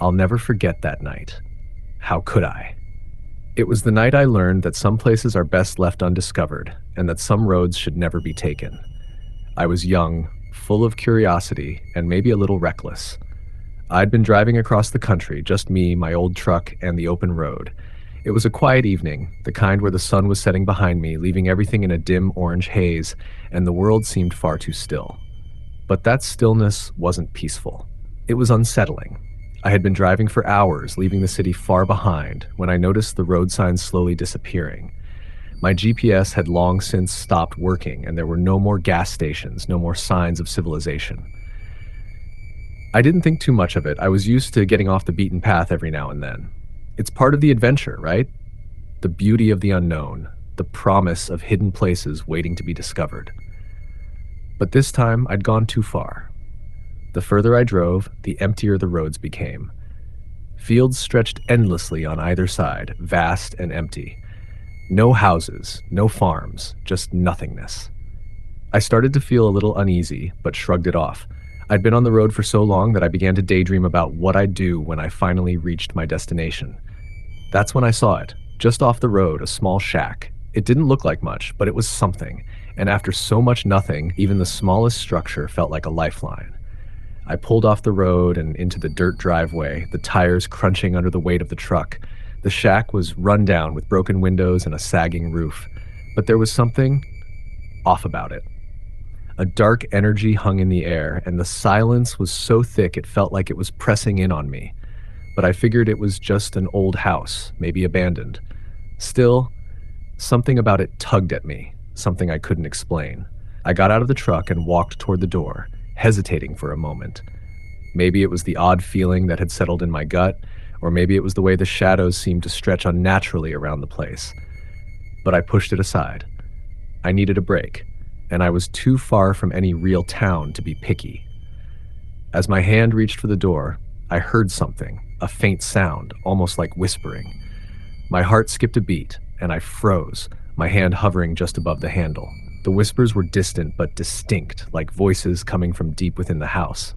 I'll never forget that night. How could I? It was the night I learned that some places are best left undiscovered and that some roads should never be taken. I was young, full of curiosity, and maybe a little reckless. I'd been driving across the country, just me, my old truck, and the open road. It was a quiet evening, the kind where the sun was setting behind me, leaving everything in a dim orange haze, and the world seemed far too still. But that stillness wasn't peaceful. It was unsettling. I had been driving for hours, leaving the city far behind, when I noticed the road signs slowly disappearing. My GPS had long since stopped working, and there were no more gas stations, no more signs of civilization. I didn't think too much of it. I was used to getting off the beaten path every now and then. It's part of the adventure, right? The beauty of the unknown, the promise of hidden places waiting to be discovered. But this time, I'd gone too far. The further I drove, the emptier the roads became. Fields stretched endlessly on either side, vast and empty. No houses, no farms, just nothingness. I started to feel a little uneasy, but shrugged it off. I'd been on the road for so long that I began to daydream about what I'd do when I finally reached my destination. That's when I saw it, just off the road, a small shack. It didn't look like much, but it was something, and after so much nothing, even the smallest structure felt like a lifeline. I pulled off the road and into the dirt driveway, the tires crunching under the weight of the truck. The shack was run down with broken windows and a sagging roof, but there was something off about it. A dark energy hung in the air, and the silence was so thick it felt like it was pressing in on me. But I figured it was just an old house, maybe abandoned. Still, something about it tugged at me, something I couldn't explain. I got out of the truck and walked toward the door, hesitating for a moment. Maybe it was the odd feeling that had settled in my gut, or maybe it was the way the shadows seemed to stretch unnaturally around the place. But I pushed it aside. I needed a break, and I was too far from any real town to be picky. As my hand reached for the door, I heard something, a faint sound, almost like whispering. My heart skipped a beat, and I froze, my hand hovering just above the handle. The whispers were distant but distinct, like voices coming from deep within the house.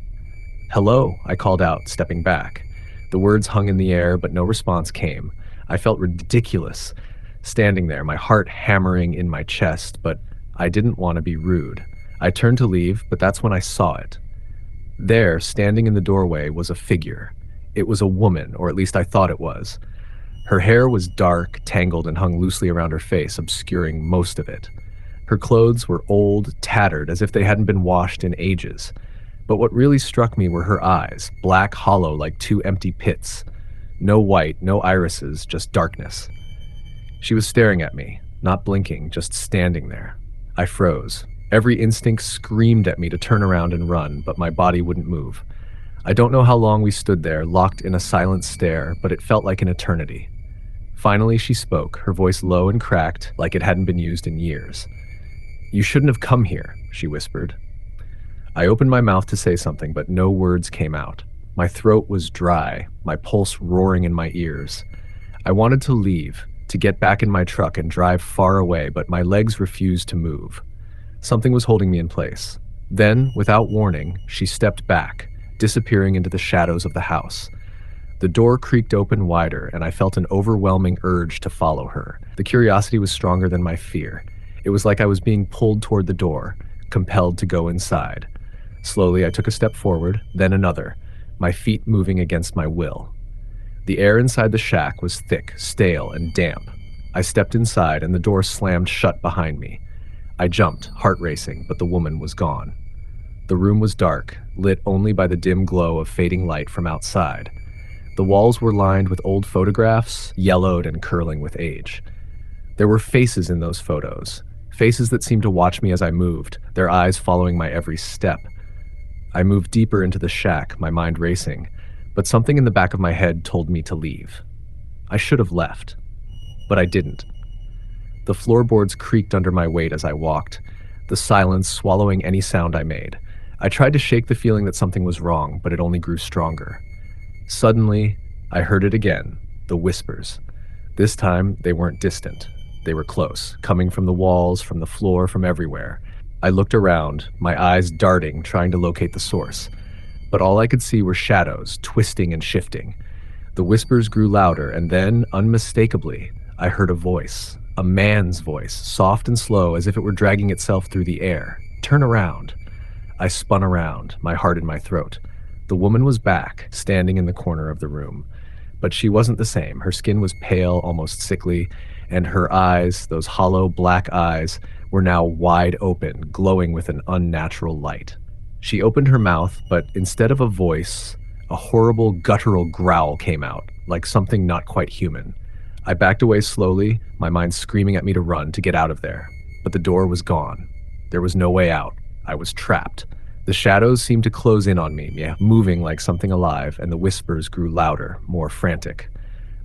"Hello," I called out, stepping back. The words hung in the air, but no response came. I felt ridiculous, standing there, my heart hammering in my chest, but I didn't want to be rude. I turned to leave, but that's when I saw it. There, standing in the doorway, was a figure. It was a woman, or at least I thought it was. Her hair was dark, tangled, and hung loosely around her face, obscuring most of it. Her clothes were old, tattered, as if they hadn't been washed in ages. But what really struck me were her eyes, black, hollow, like two empty pits. No white, no irises, just darkness. She was staring at me, not blinking, just standing there. I froze. Every instinct screamed at me to turn around and run, but my body wouldn't move. I don't know how long we stood there, locked in a silent stare, but it felt like an eternity. Finally, she spoke, her voice low and cracked, like it hadn't been used in years. "You shouldn't have come here," she whispered. I opened my mouth to say something, but no words came out. My throat was dry, my pulse roaring in my ears. I wanted to leave, to get back in my truck and drive far away, but my legs refused to move. Something was holding me in place. Then, without warning, she stepped back, disappearing into the shadows of the house. The door creaked open wider, and I felt an overwhelming urge to follow her. The curiosity was stronger than my fear. It was like I was being pulled toward the door, compelled to go inside. Slowly, I took a step forward, then another, my feet moving against my will. The air inside the shack was thick, stale, and damp. I stepped inside, and the door slammed shut behind me. I jumped, heart racing, but the woman was gone. The room was dark, lit only by the dim glow of fading light from outside. The walls were lined with old photographs, yellowed and curling with age. There were faces in those photos, faces that seemed to watch me as I moved, their eyes following my every step. I moved deeper into the shack, my mind racing, but something in the back of my head told me to leave. I should have left, but I didn't. The floorboards creaked under my weight as I walked, the silence swallowing any sound I made. I tried to shake the feeling that something was wrong, but it only grew stronger. Suddenly, I heard it again, the whispers. This time, they weren't distant. They were close, coming from the walls, from the floor, from everywhere. I looked around, my eyes darting, trying to locate the source. but all I could see were shadows, twisting and shifting. The whispers grew louder, and then, unmistakably, I heard a voice. A man's voice, soft and slow, as if it were dragging itself through the air. "Turn around." I spun around, my heart in my throat. The woman was back, standing in the corner of the room. But she wasn't the same. Her skin was pale, almost sickly, and her eyes, those hollow black eyes, were now wide open, glowing with an unnatural light. She opened her mouth, but instead of a voice, a horrible guttural growl came out, like something not quite human. I backed away slowly, my mind screaming at me to run, to get out of there. But the door was gone. There was no way out. I was trapped. The shadows seemed to close in on me, moving like something alive, and the whispers grew louder, more frantic.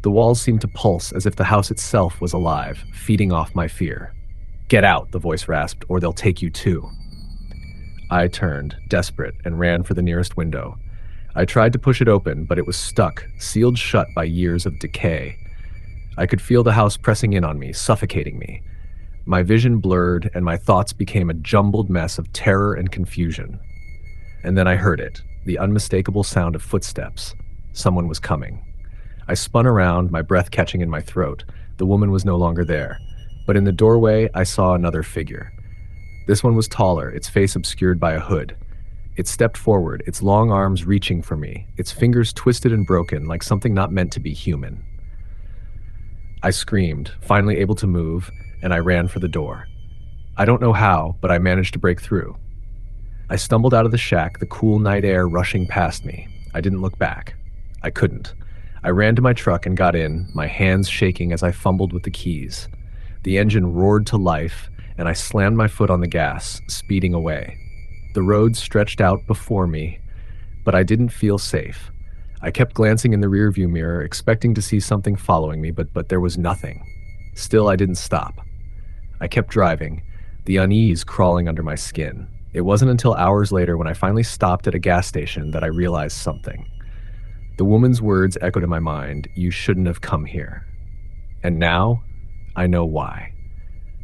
The walls seemed to pulse as if the house itself was alive, feeding off my fear. "Get out," the voice rasped, "or they'll take you too." I turned, desperate, and ran for the nearest window. I tried to push it open, but it was stuck, sealed shut by years of decay. I could feel the house pressing in on me, suffocating me. My vision blurred, and my thoughts became a jumbled mess of terror and confusion. And then I heard it, the unmistakable sound of footsteps. Someone was coming. I spun around, my breath catching in my throat. The woman was no longer there. But in the doorway, I saw another figure. This one was taller, its face obscured by a hood. It stepped forward, its long arms reaching for me, its fingers twisted and broken like something not meant to be human. I screamed, finally able to move, and I ran for the door. I don't know how, but I managed to break through. I stumbled out of the shack, the cool night air rushing past me. I didn't look back. I couldn't. I ran to my truck and got in, my hands shaking as I fumbled with the keys. The engine roared to life, and I slammed my foot on the gas, speeding away. The road stretched out before me, but I didn't feel safe. I kept glancing in the rearview mirror, expecting to see something following me, but there was nothing. Still, I didn't stop. I kept driving, the unease crawling under my skin. It wasn't until hours later, when I finally stopped at a gas station, that I realized something. The woman's words echoed in my mind, "You shouldn't have come here." And now, I know why.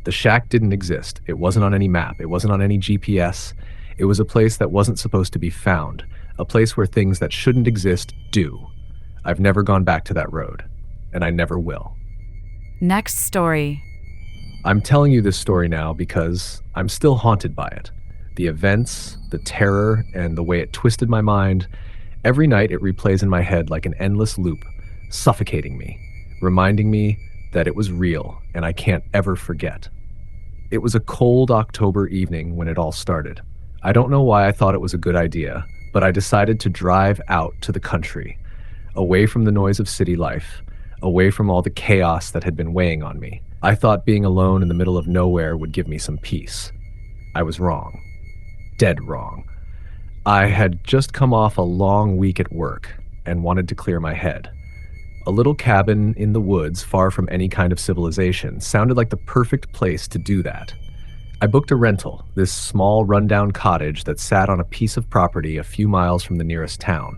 The shack didn't exist. It wasn't on any map. It wasn't on any GPS. It was a place that wasn't supposed to be found. A place where things that shouldn't exist do. I've never gone back to that road. And I never will. Next story. I'm telling you this story now because I'm still haunted by it. The events, the terror, and the way it twisted my mind. Every night it replays in my head like an endless loop, suffocating me, reminding me that it was real and I can't ever forget. It was a cold October evening when it all started. I don't know why I thought it was a good idea, but I decided to drive out to the country, away from the noise of city life, away from all the chaos that had been weighing on me. I thought being alone in the middle of nowhere would give me some peace. I was wrong. Dead wrong. I had just come off a long week at work and wanted to clear my head. A little cabin in the woods, far from any kind of civilization, sounded like the perfect place to do that. I booked a rental, this small rundown cottage that sat on a piece of property a few miles from the nearest town.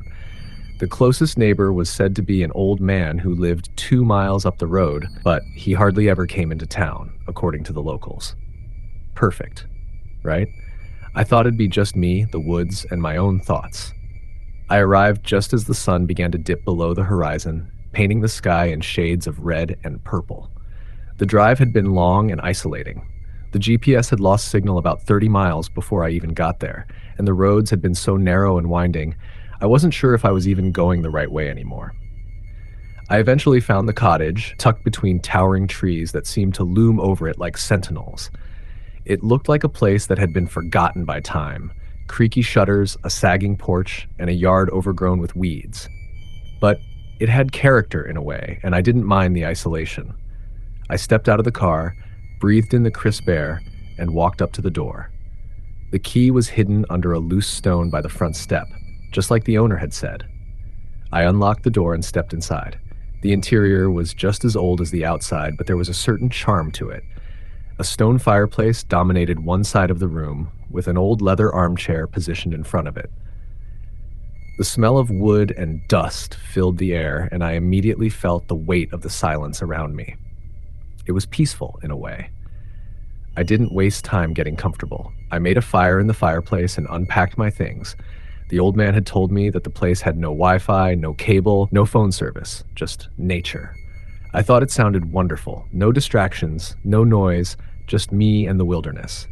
The closest neighbor was said to be an old man who lived 2 miles up the road, but he hardly ever came into town, according to the locals. Perfect, right? I thought it'd be just me, the woods, and my own thoughts. I arrived just as the sun began to dip below the horizon, painting the sky in shades of red and purple. The drive had been long and isolating. The GPS had lost signal about 30 miles before I even got there, and the roads had been so narrow and winding, I wasn't sure if I was even going the right way anymore. I eventually found the cottage, tucked between towering trees that seemed to loom over it like sentinels. It looked like a place that had been forgotten by time. Creaky shutters, a sagging porch, and a yard overgrown with weeds. But it had character in a way, and I didn't mind the isolation. I stepped out of the car, breathed in the crisp air, and walked up to the door. The key was hidden under a loose stone by the front step, just like the owner had said. I unlocked the door and stepped inside. The interior was just as old as the outside, but there was a certain charm to it. A stone fireplace dominated one side of the room, with an old leather armchair positioned in front of it. The smell of wood and dust filled the air, and I immediately felt the weight of the silence around me. It was peaceful in a way. I didn't waste time getting comfortable. I made a fire in the fireplace and unpacked my things. The old man had told me that the place had no Wi-Fi, no cable, no phone service, just nature. I thought it sounded wonderful. No distractions, no noise, just me and the wilderness.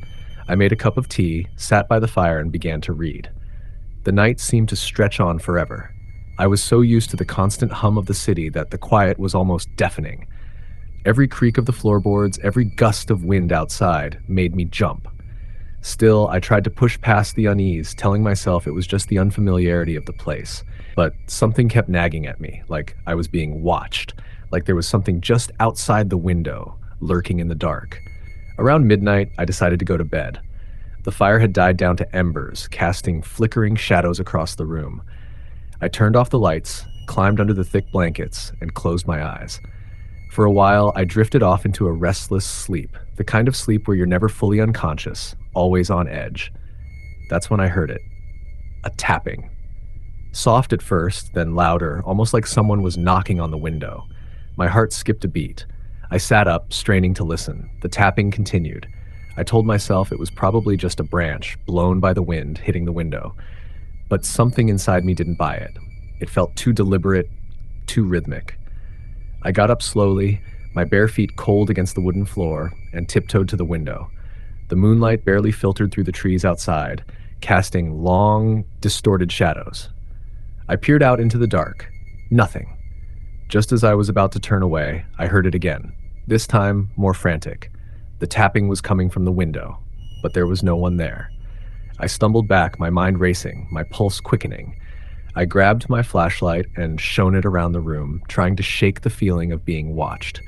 I made a cup of tea, sat by the fire, and began to read. The night seemed to stretch on forever. I was so used to the constant hum of the city that the quiet was almost deafening. Every creak of the floorboards, every gust of wind outside made me jump. Still, I tried to push past the unease, telling myself it was just the unfamiliarity of the place. But something kept nagging at me, like I was being watched, like there was something just outside the window, lurking in the dark. Around midnight, I decided to go to bed. The fire had died down to embers, casting flickering shadows across the room. I turned off the lights, climbed under the thick blankets, and closed my eyes. For a while, I drifted off into a restless sleep, the kind of sleep where you're never fully unconscious, always on edge. That's when I heard it. A tapping. Soft at first, then louder, almost like someone was knocking on the window. My heart skipped a beat. I sat up, straining to listen. The tapping continued. I told myself it was probably just a branch, blown by the wind, hitting the window. But something inside me didn't buy it. It felt too deliberate, too rhythmic. I got up slowly, my bare feet cold against the wooden floor, and tiptoed to the window. The moonlight barely filtered through the trees outside, casting long, distorted shadows. I peered out into the dark. Nothing. Just as I was about to turn away, I heard it again, this time more frantic. The tapping was coming from the window, but there was no one there. I stumbled back, my mind racing, my pulse quickening. I grabbed my flashlight and shone it around the room, trying to shake the feeling of being watched.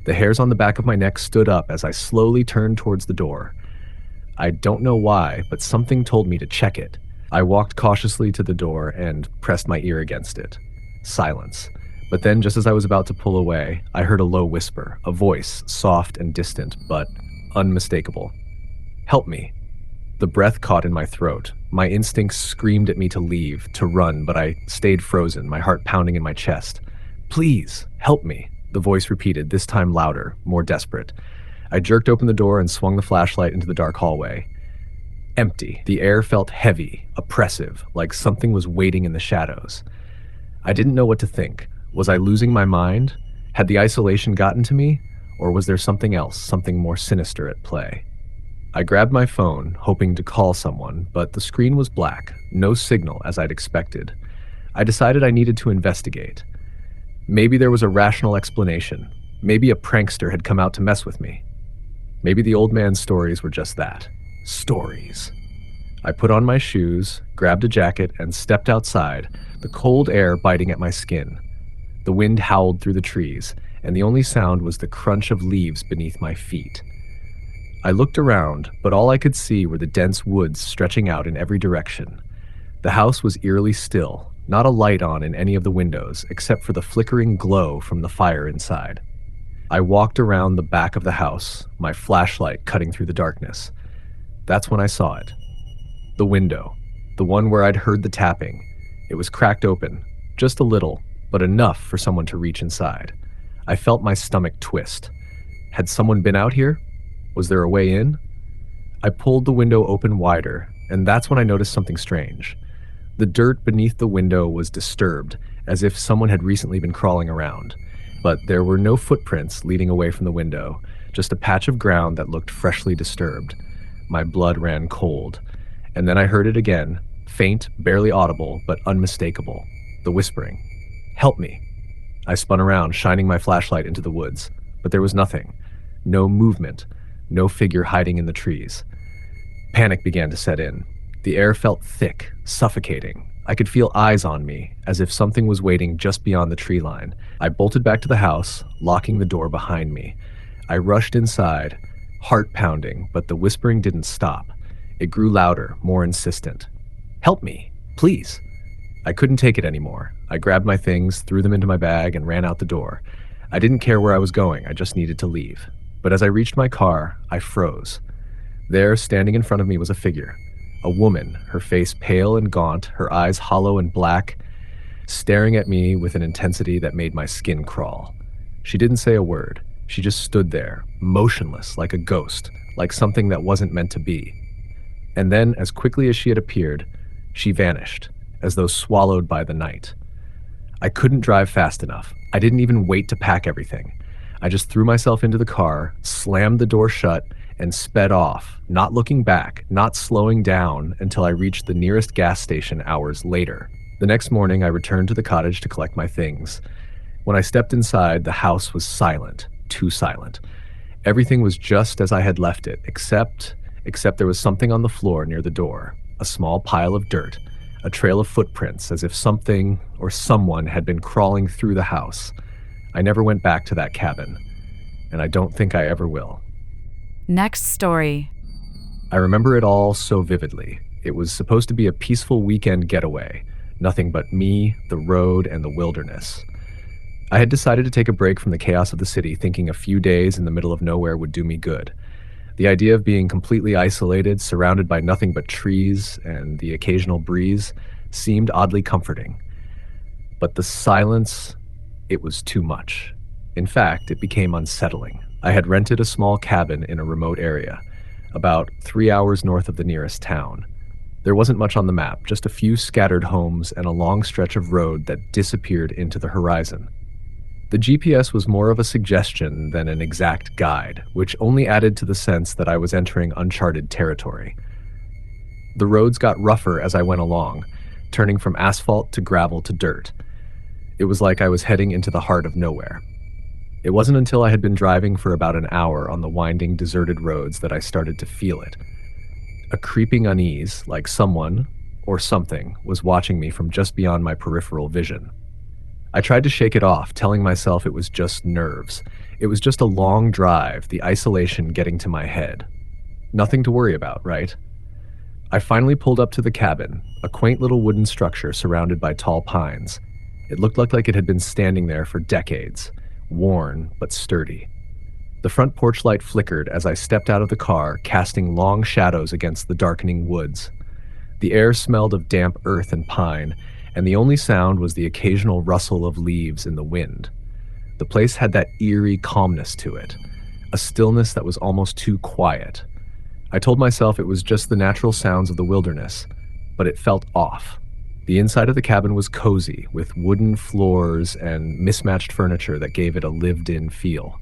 The hairs on the back of my neck stood up as I slowly turned towards the door. I don't know why, but something told me to check it. I walked cautiously to the door and pressed my ear against it. Silence. But then, just as I was about to pull away, I heard a low whisper, a voice, soft and distant, but unmistakable. "Help me." The breath caught in my throat. My instincts screamed at me to leave, to run, but I stayed frozen, my heart pounding in my chest. "Please, help me," the voice repeated, this time louder, more desperate. I jerked open the door and swung the flashlight into the dark hallway. Empty. The air felt heavy, oppressive, like something was waiting in the shadows. I didn't know what to think. Was I losing my mind? Had the isolation gotten to me? Or was there something else, something more sinister at play? I grabbed my phone, hoping to call someone, but the screen was black, no signal as I'd expected. I decided I needed to investigate. Maybe there was a rational explanation. Maybe a prankster had come out to mess with me. Maybe the old man's stories were just that. Stories. I put on my shoes, grabbed a jacket, and stepped outside, the cold air biting at my skin. The wind howled through the trees, and the only sound was the crunch of leaves beneath my feet. I looked around, but all I could see were the dense woods stretching out in every direction. The house was eerily still, not a light on in any of the windows, except for the flickering glow from the fire inside. I walked around the back of the house, my flashlight cutting through the darkness. That's when I saw it. The window, the one where I'd heard the tapping. It was cracked open, just a little, but enough for someone to reach inside. I felt my stomach twist. Had someone been out here? Was there a way in? I pulled the window open wider, and that's when I noticed something strange. The dirt beneath the window was disturbed, as if someone had recently been crawling around. But there were no footprints leading away from the window, just a patch of ground that looked freshly disturbed. My blood ran cold. And then I heard it again, faint, barely audible, but unmistakable. The whispering. "Help me." I spun around, shining my flashlight into the woods. But there was nothing. No movement. No figure hiding in the trees. Panic began to set in. The air felt thick, suffocating. I could feel eyes on me, as if something was waiting just beyond the tree line. I bolted back to the house, locking the door behind me. I rushed inside, heart pounding, but the whispering didn't stop. It grew louder, more insistent. "Help me, please." I couldn't take it anymore. I grabbed my things, threw them into my bag, and ran out the door. I didn't care where I was going, I just needed to leave. But as I reached my car, I froze. There, standing in front of me, was a figure. A woman, her face pale and gaunt, her eyes hollow and black, staring at me with an intensity that made my skin crawl. She didn't say a word. She just stood there, motionless, like a ghost, like something that wasn't meant to be. And then, as quickly as she had appeared, she vanished. as though swallowed by the night. I couldn't drive fast enough. I didn't even wait to pack everything. I just threw myself into the car, slammed the door shut, and sped off, not looking back, not slowing down until I reached the nearest gas station hours later. The next morning, I returned to the cottage to collect my things. When I stepped inside, the house was silent, too silent. Everything was just as I had left it, except there was something on the floor near the door, a small pile of dirt, a trail of footprints, as if something or someone had been crawling through the house. I never went back to that cabin, and I don't think I ever will. Next story. I remember it all so vividly. It was supposed to be a peaceful weekend getaway, nothing but me, the road, and the wilderness. I had decided to take a break from the chaos of the city, thinking a few days in the middle of nowhere would do me good. The idea of being completely isolated, surrounded by nothing but trees and the occasional breeze, seemed oddly comforting. But the silence, it was too much. In fact, it became unsettling. I had rented a small cabin in a remote area, about 3 hours north of the nearest town. There wasn't much on the map, just a few scattered homes and a long stretch of road that disappeared into the horizon. The GPS was more of a suggestion than an exact guide, which only added to the sense that I was entering uncharted territory. The roads got rougher as I went along, turning from asphalt to gravel to dirt. It was like I was heading into the heart of nowhere. It wasn't until I had been driving for about an hour on the winding, deserted roads that I started to feel it. A creeping unease, like someone, or something, was watching me from just beyond my peripheral vision. I tried to shake it off, telling myself it was just nerves. It was just a long drive, the isolation getting to my head. Nothing to worry about, right? I finally pulled up to the cabin, a quaint little wooden structure surrounded by tall pines. It looked like it had been standing there for decades, worn but sturdy. The front porch light flickered as I stepped out of the car, casting long shadows against the darkening woods. The air smelled of damp earth and pine, and the only sound was the occasional rustle of leaves in the wind. The place had that eerie calmness to it, a stillness that was almost too quiet. I told myself it was just the natural sounds of the wilderness, but it felt off. The inside of the cabin was cozy, with wooden floors and mismatched furniture that gave it a lived-in feel.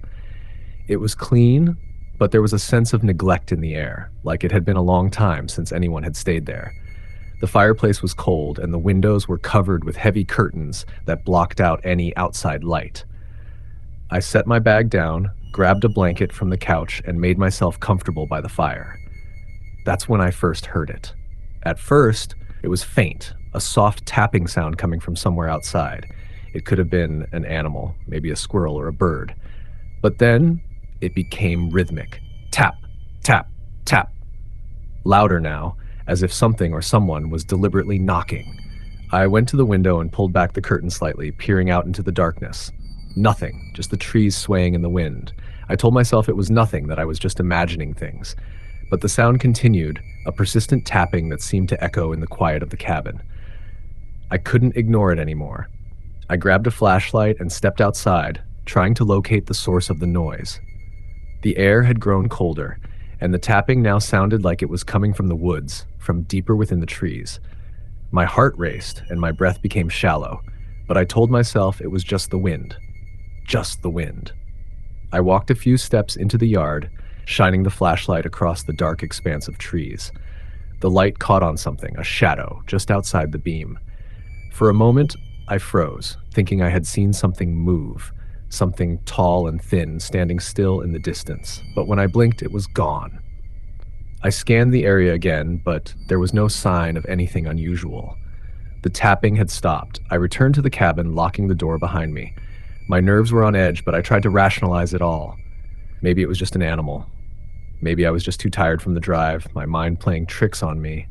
It was clean, but there was a sense of neglect in the air, like it had been a long time since anyone had stayed there. The fireplace was cold, and the windows were covered with heavy curtains that blocked out any outside light. I set my bag down, grabbed a blanket from the couch, and made myself comfortable by the fire. That's when I first heard it. At first, it was faint, a soft tapping sound coming from somewhere outside. It could have been an animal, maybe a squirrel or a bird. But then, it became rhythmic. Tap, tap, tap. Louder now, as if something or someone was deliberately knocking. I went to the window and pulled back the curtain slightly, peering out into the darkness. Nothing, just the trees swaying in the wind. I told myself it was nothing, that I was just imagining things. But the sound continued, a persistent tapping that seemed to echo in the quiet of the cabin. I couldn't ignore it anymore. I grabbed a flashlight and stepped outside, trying to locate the source of the noise. The air had grown colder, and the tapping now sounded like it was coming from the woods, from deeper within the trees. My heart raced, and my breath became shallow, but I told myself it was just the wind. Just the wind. I walked a few steps into the yard, shining the flashlight across the dark expanse of trees. The light caught on something, a shadow, just outside the beam. For a moment, I froze, thinking I had seen something move, something tall and thin standing still in the distance, but when I blinked, it was gone. I scanned the area again, but there was no sign of anything unusual. The tapping had stopped. I returned to the cabin, locking the door behind me. My nerves were on edge, but I tried to rationalize it all. Maybe it was just an animal. Maybe I was just too tired from the drive, my mind playing tricks on me.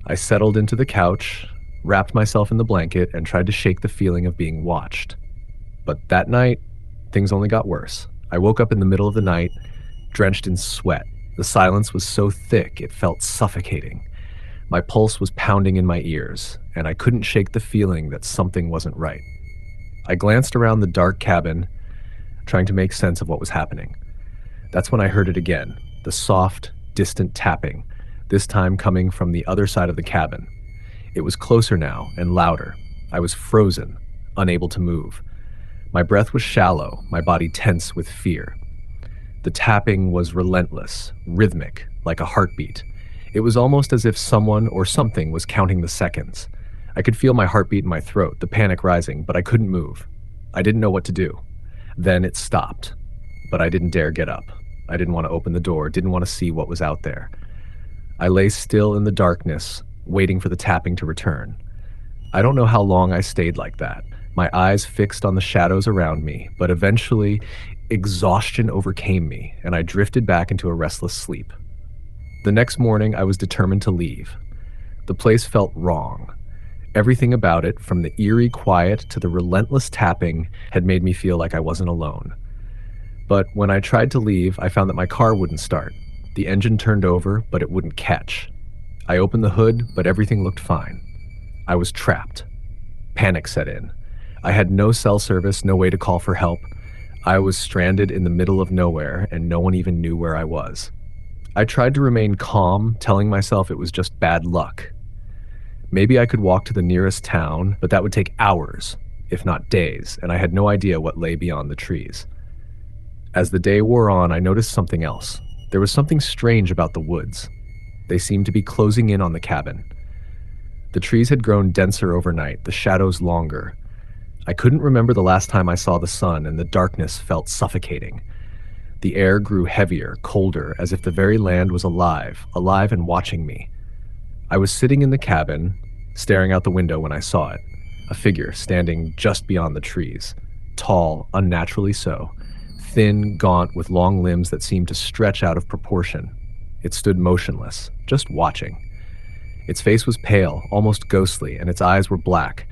I settled into the couch, wrapped myself in the blanket, and tried to shake the feeling of being watched. But that night, things only got worse. I woke up in the middle of the night, drenched in sweat. The silence was so thick, it felt suffocating. My pulse was pounding in my ears, and I couldn't shake the feeling that something wasn't right. I glanced around the dark cabin, trying to make sense of what was happening. That's when I heard it again, the soft, distant tapping, this time coming from the other side of the cabin. It was closer now and louder. I was frozen, unable to move. My breath was shallow, my body tense with fear. The tapping was relentless, rhythmic, like a heartbeat. It was almost as if someone or something was counting the seconds. I could feel my heartbeat in my throat, the panic rising, but I couldn't move. I didn't know what to do. Then it stopped, but I didn't dare get up. I didn't want to open the door, didn't want to see what was out there. I lay still in the darkness, waiting for the tapping to return. I don't know how long I stayed like that, my eyes fixed on the shadows around me, but eventually, exhaustion overcame me, and I drifted back into a restless sleep. The next morning, I was determined to leave. The place felt wrong. Everything about it, from the eerie quiet to the relentless tapping, had made me feel like I wasn't alone. But when I tried to leave, I found that my car wouldn't start. The engine turned over, but it wouldn't catch. I opened the hood, but everything looked fine. I was trapped. Panic set in. I had no cell service, no way to call for help. I was stranded in the middle of nowhere, and no one even knew where I was. I tried to remain calm, telling myself it was just bad luck. Maybe I could walk to the nearest town, but that would take hours, if not days, and I had no idea what lay beyond the trees. As the day wore on, I noticed something else. There was something strange about the woods. They seemed to be closing in on the cabin. The trees had grown denser overnight, the shadows longer. I couldn't remember the last time I saw the sun, and the darkness felt suffocating. The air grew heavier, colder, as if the very land was alive and watching me. I was sitting in the cabin, staring out the window when I saw it. A figure standing just beyond the trees. Tall, unnaturally so. Thin, gaunt, with long limbs that seemed to stretch out of proportion. It stood motionless, just watching. Its face was pale, almost ghostly, and its eyes were black.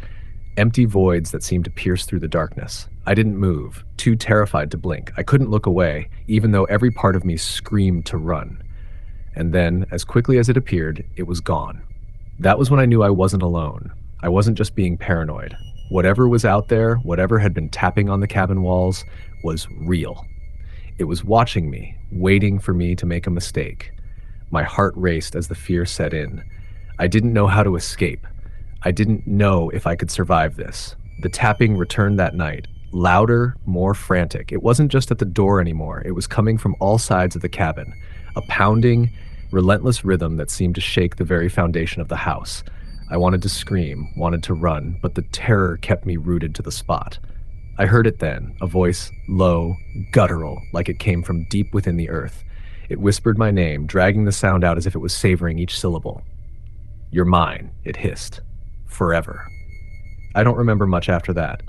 Empty voids that seemed to pierce through the darkness. I didn't move, too terrified to blink. I couldn't look away, even though every part of me screamed to run. And then, as quickly as it appeared, it was gone. That was when I knew I wasn't alone. I wasn't just being paranoid. Whatever was out there, whatever had been tapping on the cabin walls, was real. It was watching me, waiting for me to make a mistake. My heart raced as the fear set in. I didn't know how to escape. I didn't know if I could survive this. The tapping returned that night, louder, more frantic. It wasn't just at the door anymore. It was coming from all sides of the cabin, a pounding, relentless rhythm that seemed to shake the very foundation of the house. I wanted to scream, wanted to run, but the terror kept me rooted to the spot. I heard it then, a voice, low, guttural, like it came from deep within the earth. It whispered my name, dragging the sound out as if it was savoring each syllable. "You're mine," it hissed. "Forever." I don't remember much after that.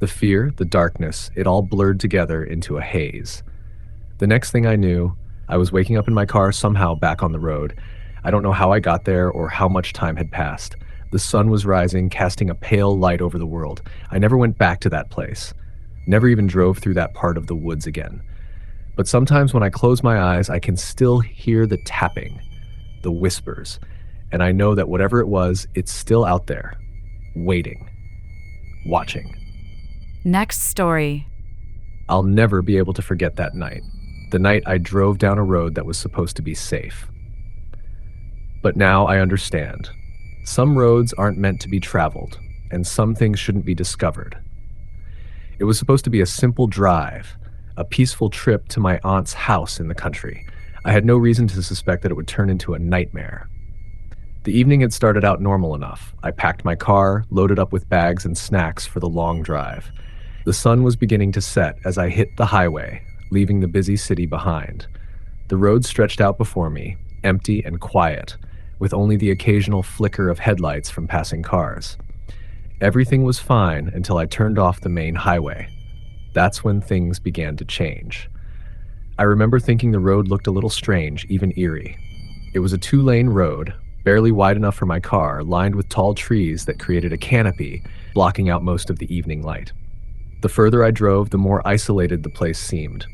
The fear, the darkness, it all blurred together into a haze. The next thing I knew, I was waking up in my car somehow back on the road. I don't know how I got there or how much time had passed. The sun was rising, casting a pale light over the world. I never went back to that place. Never even drove through that part of the woods again. But sometimes when I close my eyes, I can still hear the tapping, the whispers, and I know that whatever it was, it's still out there, waiting, watching. Next story. I'll never be able to forget that night, the night I drove down a road that was supposed to be safe. But now I understand. Some roads aren't meant to be traveled, and some things shouldn't be discovered. It was supposed to be a simple drive, a peaceful trip to my aunt's house in the country. I had no reason to suspect that it would turn into a nightmare. The evening had started out normal enough. I packed my car, loaded up with bags and snacks for the long drive. The sun was beginning to set as I hit the highway, leaving the busy city behind. The road stretched out before me, empty and quiet, with only the occasional flicker of headlights from passing cars. Everything was fine until I turned off the main highway. That's when things began to change. I remember thinking the road looked a little strange, even eerie. It was a 2-lane road, barely wide enough for my car, lined with tall trees that created a canopy, blocking out most of the evening light. The further I drove, the more isolated the place seemed.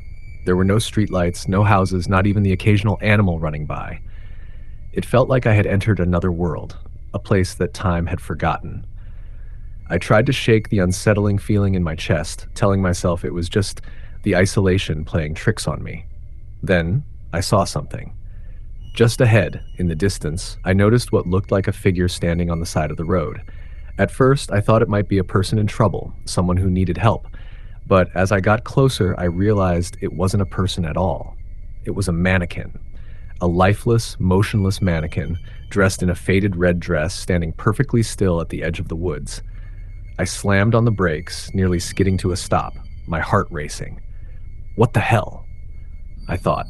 There were no streetlights, no houses, not even the occasional animal running by. It felt like I had entered another world, a place that time had forgotten. I tried to shake the unsettling feeling in my chest, telling myself it was just the isolation playing tricks on me. Then I saw something. Just ahead, in the distance, I noticed what looked like a figure standing on the side of the road. At first, I thought it might be a person in trouble, someone who needed help. But as I got closer, I realized it wasn't a person at all. It was a mannequin. A lifeless, motionless mannequin, dressed in a faded red dress, standing perfectly still at the edge of the woods. I slammed on the brakes, nearly skidding to a stop, my heart racing. What the hell? I thought.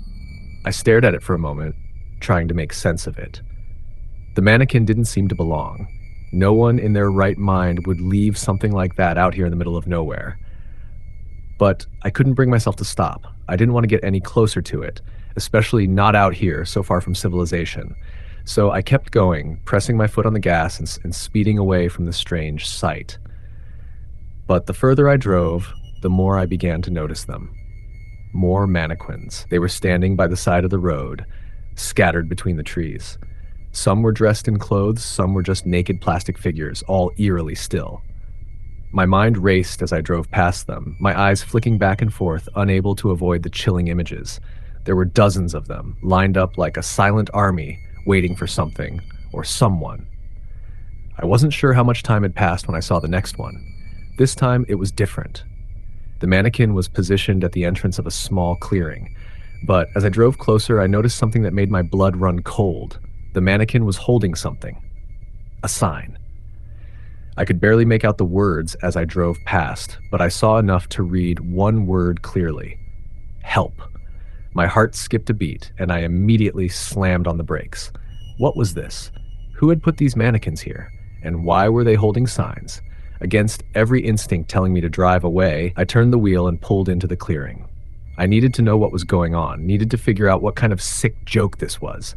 I stared at it for a moment, trying to make sense of it. The mannequin didn't seem to belong. No one in their right mind would leave something like that out here in the middle of nowhere. But I couldn't bring myself to stop. I didn't want to get any closer to it, especially not out here, so far from civilization. So I kept going, pressing my foot on the gas and speeding away from the strange sight. But the further I drove, the more I began to notice them. More mannequins. They were standing by the side of the road, scattered between the trees. Some were dressed in clothes, some were just naked plastic figures, all eerily still. My mind raced as I drove past them, my eyes flicking back and forth, unable to avoid the chilling images. There were dozens of them, lined up like a silent army, waiting for something, or someone. I wasn't sure how much time had passed when I saw the next one. This time, it was different. The mannequin was positioned at the entrance of a small clearing, but as I drove closer, I noticed something that made my blood run cold. The mannequin was holding something. A sign. I could barely make out the words as I drove past, but I saw enough to read one word clearly. Help. My heart skipped a beat, and I immediately slammed on the brakes. What was this? Who had put these mannequins here? And why were they holding signs? Against every instinct telling me to drive away, I turned the wheel and pulled into the clearing. I needed to know what was going on, needed to figure out what kind of sick joke this was.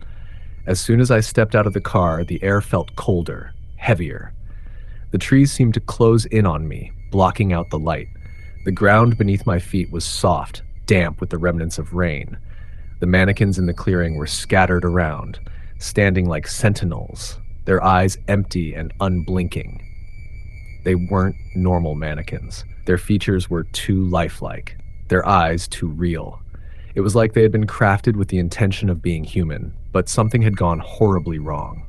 As soon as I stepped out of the car, the air felt colder, heavier. The trees seemed to close in on me, blocking out the light. The ground beneath my feet was soft, damp with the remnants of rain. The mannequins in the clearing were scattered around, standing like sentinels, their eyes empty and unblinking. They weren't normal mannequins. Their features were too lifelike, their eyes too real. It was like they had been crafted with the intention of being human, but something had gone horribly wrong.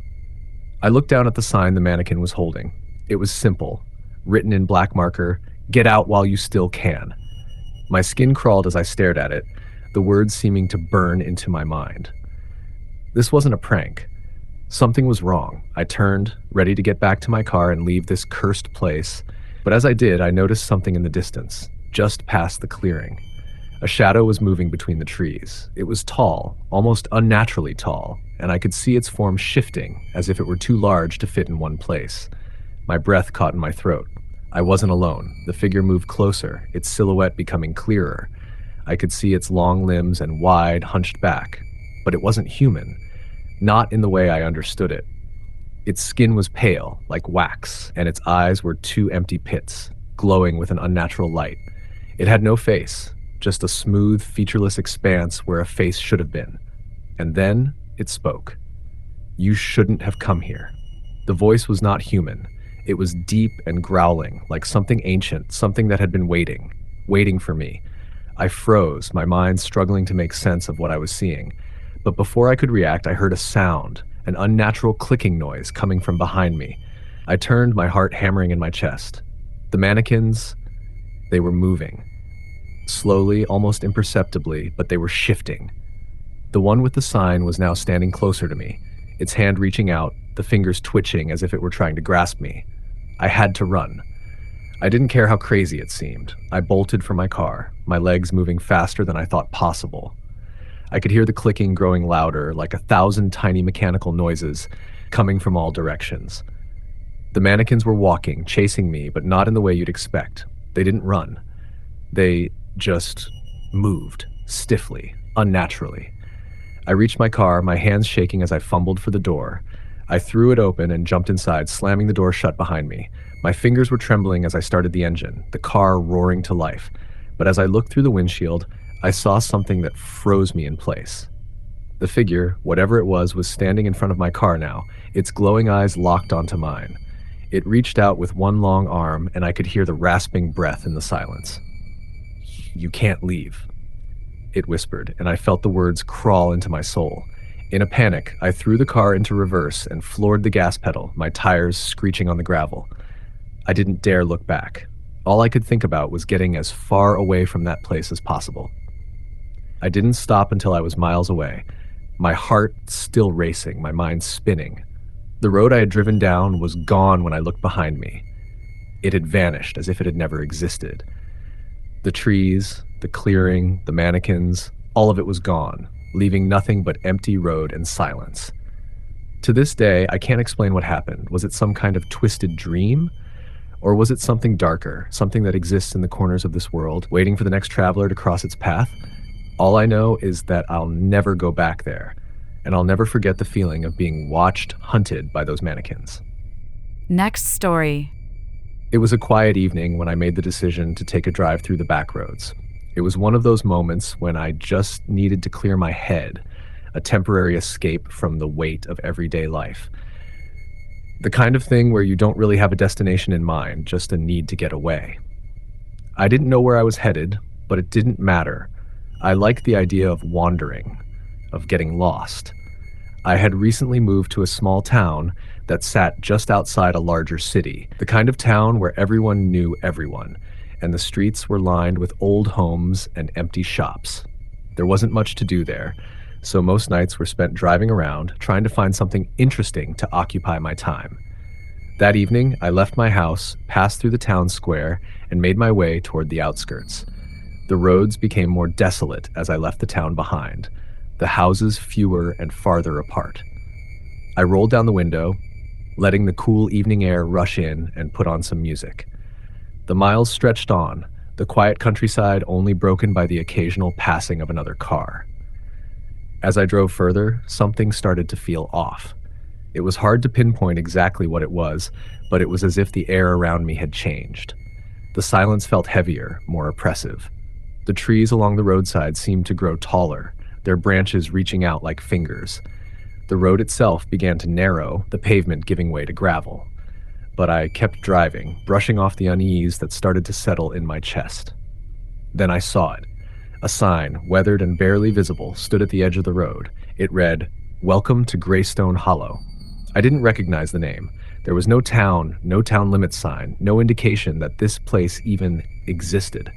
I looked down at the sign the mannequin was holding. It was simple, written in black marker, "Get out while you still can." My skin crawled as I stared at it, the words seeming to burn into my mind. This wasn't a prank. Something was wrong. I turned, ready to get back to my car and leave this cursed place, but as I did, I noticed something in the distance, just past the clearing. A shadow was moving between the trees. It was tall, almost unnaturally tall, and I could see its form shifting, as if it were too large to fit in one place. My breath caught in my throat. I wasn't alone. The figure moved closer, its silhouette becoming clearer. I could see its long limbs and wide, hunched back, but it wasn't human, not in the way I understood it. Its skin was pale, like wax, and its eyes were two empty pits, glowing with an unnatural light. It had no face, just a smooth, featureless expanse where a face should have been. And then it spoke. "You shouldn't have come here." The voice was not human. It was deep and growling, like something ancient, something that had been waiting for me. I froze, my mind struggling to make sense of what I was seeing. But before I could react, I heard a sound, an unnatural clicking noise coming from behind me. I turned, my heart hammering in my chest. The mannequins, they were moving. Slowly, almost imperceptibly, but they were shifting. The one with the sign was now standing closer to me, its hand reaching out, the fingers twitching as if it were trying to grasp me. I had to run. I didn't care how crazy it seemed. I bolted for my car, my legs moving faster than I thought possible. I could hear the clicking growing louder, like 1,000 tiny mechanical noises coming from all directions. The mannequins were walking, chasing me, but not in the way you'd expect. They didn't run. They just moved, stiffly, unnaturally. I reached my car, my hands shaking as I fumbled for the door. I threw it open and jumped inside, slamming the door shut behind me. My fingers were trembling as I started the engine, the car roaring to life. But as I looked through the windshield, I saw something that froze me in place. The figure, whatever it was standing in front of my car now, its glowing eyes locked onto mine. It reached out with one long arm, and I could hear the rasping breath in the silence. "You can't leave," it whispered, and I felt the words crawl into my soul. In a panic, I threw the car into reverse and floored the gas pedal, my tires screeching on the gravel. I didn't dare look back. All I could think about was getting as far away from that place as possible. I didn't stop until I was miles away, my heart still racing, my mind spinning. The road I had driven down was gone when I looked behind me. It had vanished as if it had never existed. The trees, the clearing, the mannequins, all of it was gone, leaving nothing but empty road and silence. To this day, I can't explain what happened. Was it some kind of twisted dream? Or was it something darker, something that exists in the corners of this world, waiting for the next traveler to cross its path? All I know is that I'll never go back there, and I'll never forget the feeling of being watched, hunted by those mannequins. Next story. It was a quiet evening when I made the decision to take a drive through the back roads. It was one of those moments when I just needed to clear my head, a temporary escape from the weight of everyday life. The kind of thing where you don't really have a destination in mind, just a need to get away. I didn't know where I was headed, but it didn't matter. I liked the idea of wandering, of getting lost. I had recently moved to a small town that sat just outside a larger city, the kind of town where everyone knew everyone, and the streets were lined with old homes and empty shops. There wasn't much to do there, so most nights were spent driving around, trying to find something interesting to occupy my time. That evening, I left my house, passed through the town square, and made my way toward the outskirts. The roads became more desolate as I left the town behind, the houses fewer and farther apart. I rolled down the window, letting the cool evening air rush in, and put on some music. The miles stretched on, the quiet countryside only broken by the occasional passing of another car. As I drove further, something started to feel off. It was hard to pinpoint exactly what it was, but it was as if the air around me had changed. The silence felt heavier, more oppressive. The trees along the roadside seemed to grow taller, their branches reaching out like fingers. The road itself began to narrow, the pavement giving way to gravel. But I kept driving, brushing off the unease that started to settle in my chest. Then I saw it. A sign, weathered and barely visible, stood at the edge of the road. It read, "Welcome to Greystone Hollow." I didn't recognize the name. There was no town limit sign, no indication that this place even existed.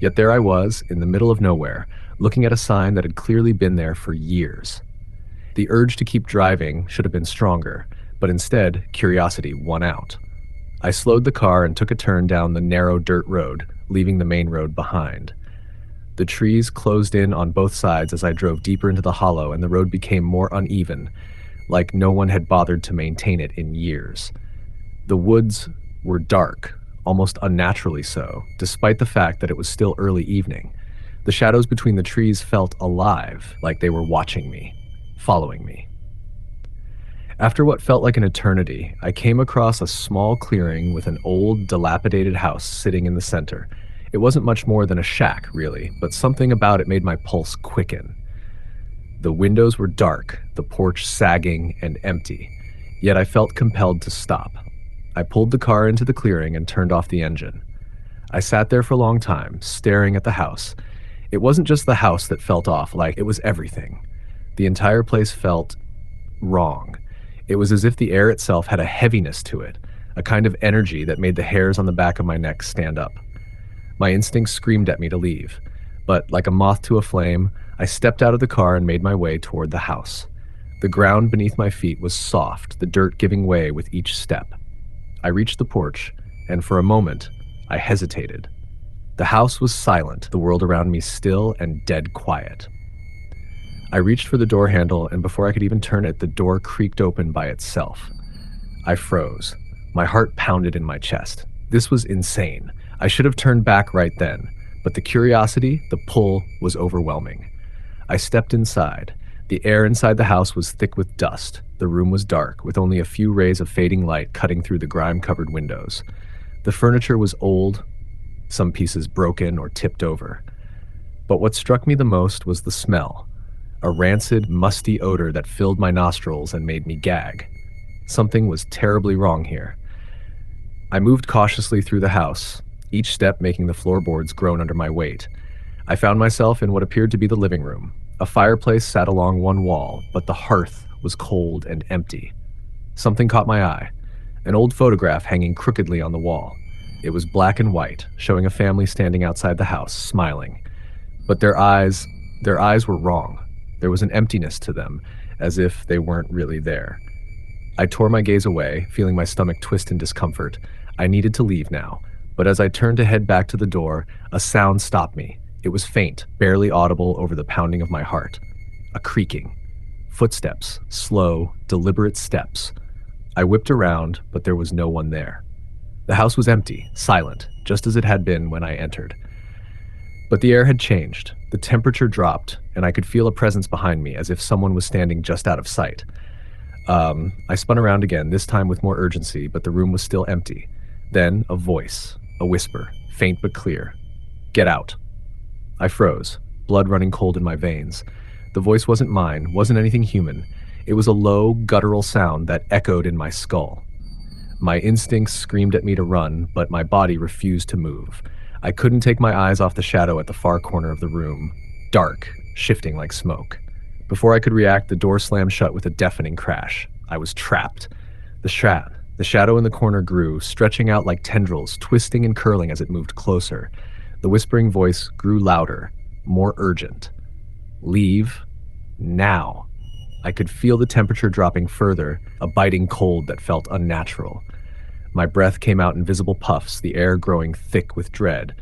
Yet there I was, in the middle of nowhere, looking at a sign that had clearly been there for years. The urge to keep driving should have been stronger, but instead, curiosity won out. I slowed the car and took a turn down the narrow dirt road, leaving the main road behind. The trees closed in on both sides as I drove deeper into the hollow, and the road became more uneven, like no one had bothered to maintain it in years. The woods were dark, almost unnaturally so, despite the fact that it was still early evening. The shadows between the trees felt alive, like they were watching me, following me. After what felt like an eternity, I came across a small clearing with an old, dilapidated house sitting in the center. It wasn't much more than a shack, really, but something about it made my pulse quicken. The windows were dark, the porch sagging and empty, yet I felt compelled to stop. I pulled the car into the clearing and turned off the engine. I sat there for a long time, staring at the house. It wasn't just the house that felt off, like it was everything. The entire place felt wrong. It was as if the air itself had a heaviness to it, a kind of energy that made the hairs on the back of my neck stand up. My instincts screamed at me to leave, but like a moth to a flame, I stepped out of the car and made my way toward the house. The ground beneath my feet was soft, the dirt giving way with each step. I reached the porch, and for a moment, I hesitated. The house was silent, the world around me still and dead quiet. I reached for the door handle, and before I could even turn it, the door creaked open by itself. I froze. My heart pounded in my chest. This was insane. I should have turned back right then, but the curiosity, the pull, was overwhelming. I stepped inside. The air inside the house was thick with dust. The room was dark, with only a few rays of fading light cutting through the grime-covered windows. The furniture was old, some pieces broken or tipped over. But what struck me the most was the smell. A rancid, musty odor that filled my nostrils and made me gag. Something was terribly wrong here. I moved cautiously through the house, each step making the floorboards groan under my weight. I found myself in what appeared to be the living room. A fireplace sat along one wall, but the hearth was cold and empty. Something caught my eye, an old photograph hanging crookedly on the wall. It was black and white, showing a family standing outside the house, smiling. But their eyes were wrong. There was an emptiness to them, as if they weren't really there. I tore my gaze away, feeling my stomach twist in discomfort. I needed to leave now, but as I turned to head back to the door, a sound stopped me. It was faint, barely audible over the pounding of my heart. A creaking. Footsteps, slow, deliberate steps. I whipped around, but there was no one there. The house was empty, silent, just as it had been when I entered. But the air had changed. The temperature dropped, and I could feel a presence behind me, as if someone was standing just out of sight. I spun around again, this time with more urgency, but the room was still empty. Then a voice, a whisper, faint but clear. "Get out." I froze, blood running cold in my veins. The voice wasn't mine, wasn't anything human. It was a low, guttural sound that echoed in my skull. My instincts screamed at me to run, but my body refused to move. I couldn't take my eyes off the shadow at the far corner of the room. Dark, shifting like smoke. Before I could react, the door slammed shut with a deafening crash. I was trapped. The shadow in the corner grew, stretching out like tendrils, twisting and curling as it moved closer. The whispering voice grew louder, more urgent. "Leave. Now." I could feel the temperature dropping further, a biting cold that felt unnatural. My breath came out in visible puffs, the air growing thick with dread.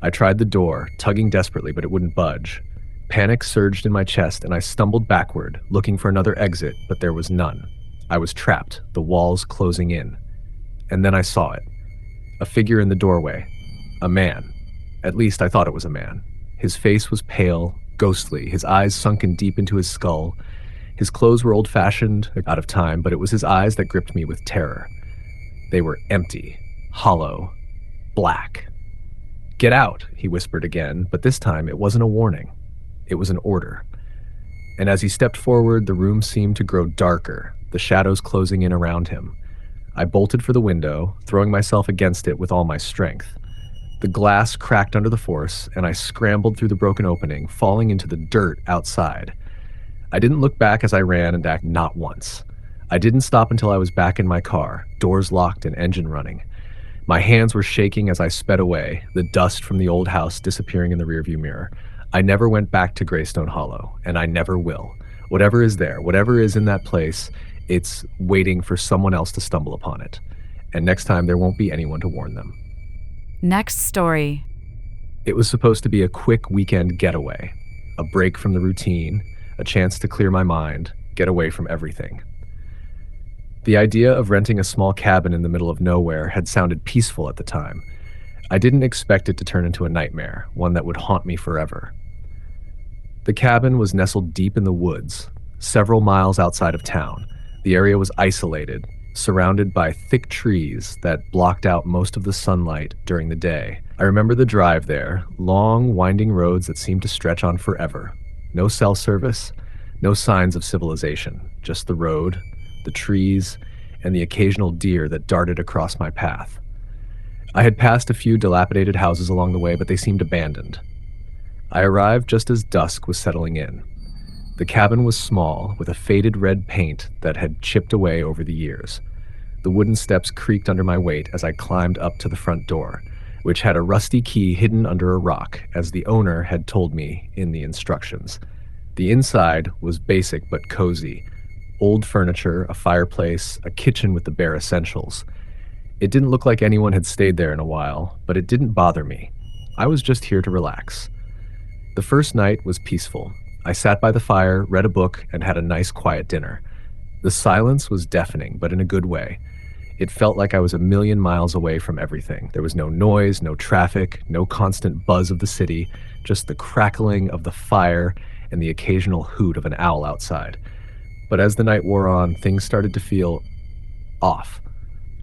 I tried the door, tugging desperately, but it wouldn't budge. Panic surged in my chest, and I stumbled backward, looking for another exit, but there was none. I was trapped, the walls closing in. And then I saw it. A figure in the doorway. A man. At least I thought it was a man. His face was pale, ghostly, his eyes sunken deep into his skull. His clothes were old-fashioned, out of time, but it was his eyes that gripped me with terror. They were empty, hollow, black. "Get out," he whispered again, but this time it wasn't a warning. It was an order. And as he stepped forward, the room seemed to grow darker, the shadows closing in around him. I bolted for the window, throwing myself against it with all my strength. The glass cracked under the force, and I scrambled through the broken opening, falling into the dirt outside. I didn't look back as I ran and back, not once. I didn't stop until I was back in my car, doors locked and engine running. My hands were shaking as I sped away, the dust from the old house disappearing in the rearview mirror. I never went back to Greystone Hollow, and I never will. Whatever is there, whatever is in that place, it's waiting for someone else to stumble upon it. And next time there won't be anyone to warn them. Next story. It was supposed to be a quick weekend getaway, a break from the routine, a chance to clear my mind, get away from everything. The idea of renting a small cabin in the middle of nowhere had sounded peaceful at the time. I didn't expect it to turn into a nightmare, one that would haunt me forever. The cabin was nestled deep in the woods, several miles outside of town. The area was isolated, surrounded by thick trees that blocked out most of the sunlight during the day. I remember the drive there, long, winding roads that seemed to stretch on forever. No cell service, no signs of civilization, just the road, the trees, and the occasional deer that darted across my path. I had passed a few dilapidated houses along the way, but they seemed abandoned. I arrived just as dusk was settling in. The cabin was small, with a faded red paint that had chipped away over the years. The wooden steps creaked under my weight as I climbed up to the front door, which had a rusty key hidden under a rock, as the owner had told me in the instructions. The inside was basic but cozy. Old furniture, a fireplace, a kitchen with the bare essentials. It didn't look like anyone had stayed there in a while, but it didn't bother me. I was just here to relax. The first night was peaceful. I sat by the fire, read a book, and had a nice quiet dinner. The silence was deafening, but in a good way. It felt like I was a million miles away from everything. There was no noise, no traffic, no constant buzz of the city, just the crackling of the fire and the occasional hoot of an owl outside. But as the night wore on, things started to feel off.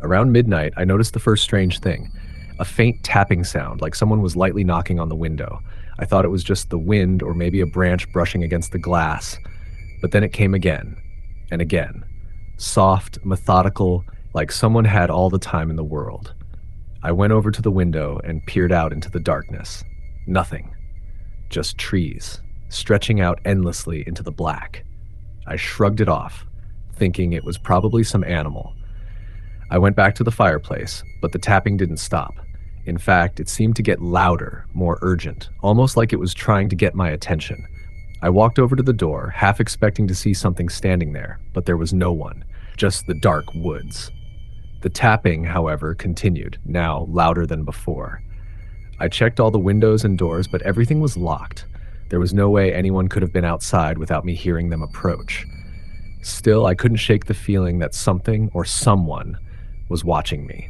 Around midnight, I noticed the first strange thing. A faint tapping sound, like someone was lightly knocking on the window. I thought it was just the wind or maybe a branch brushing against the glass. But then it came again, and again. Soft, methodical, like someone had all the time in the world. I went over to the window and peered out into the darkness. Nothing. Just trees. stretching out endlessly into the black. I shrugged it off, thinking it was probably some animal. I went back to the fireplace, but the tapping didn't stop. In fact, it seemed to get louder, more urgent, almost like it was trying to get my attention. I walked over to the door, half expecting to see something standing there, but there was no one, just the dark woods. The tapping, however, continued, now louder than before. I checked all the windows and doors, but everything was locked. There was no way anyone could have been outside without me hearing them approach. Still, I couldn't shake the feeling that something or someone was watching me.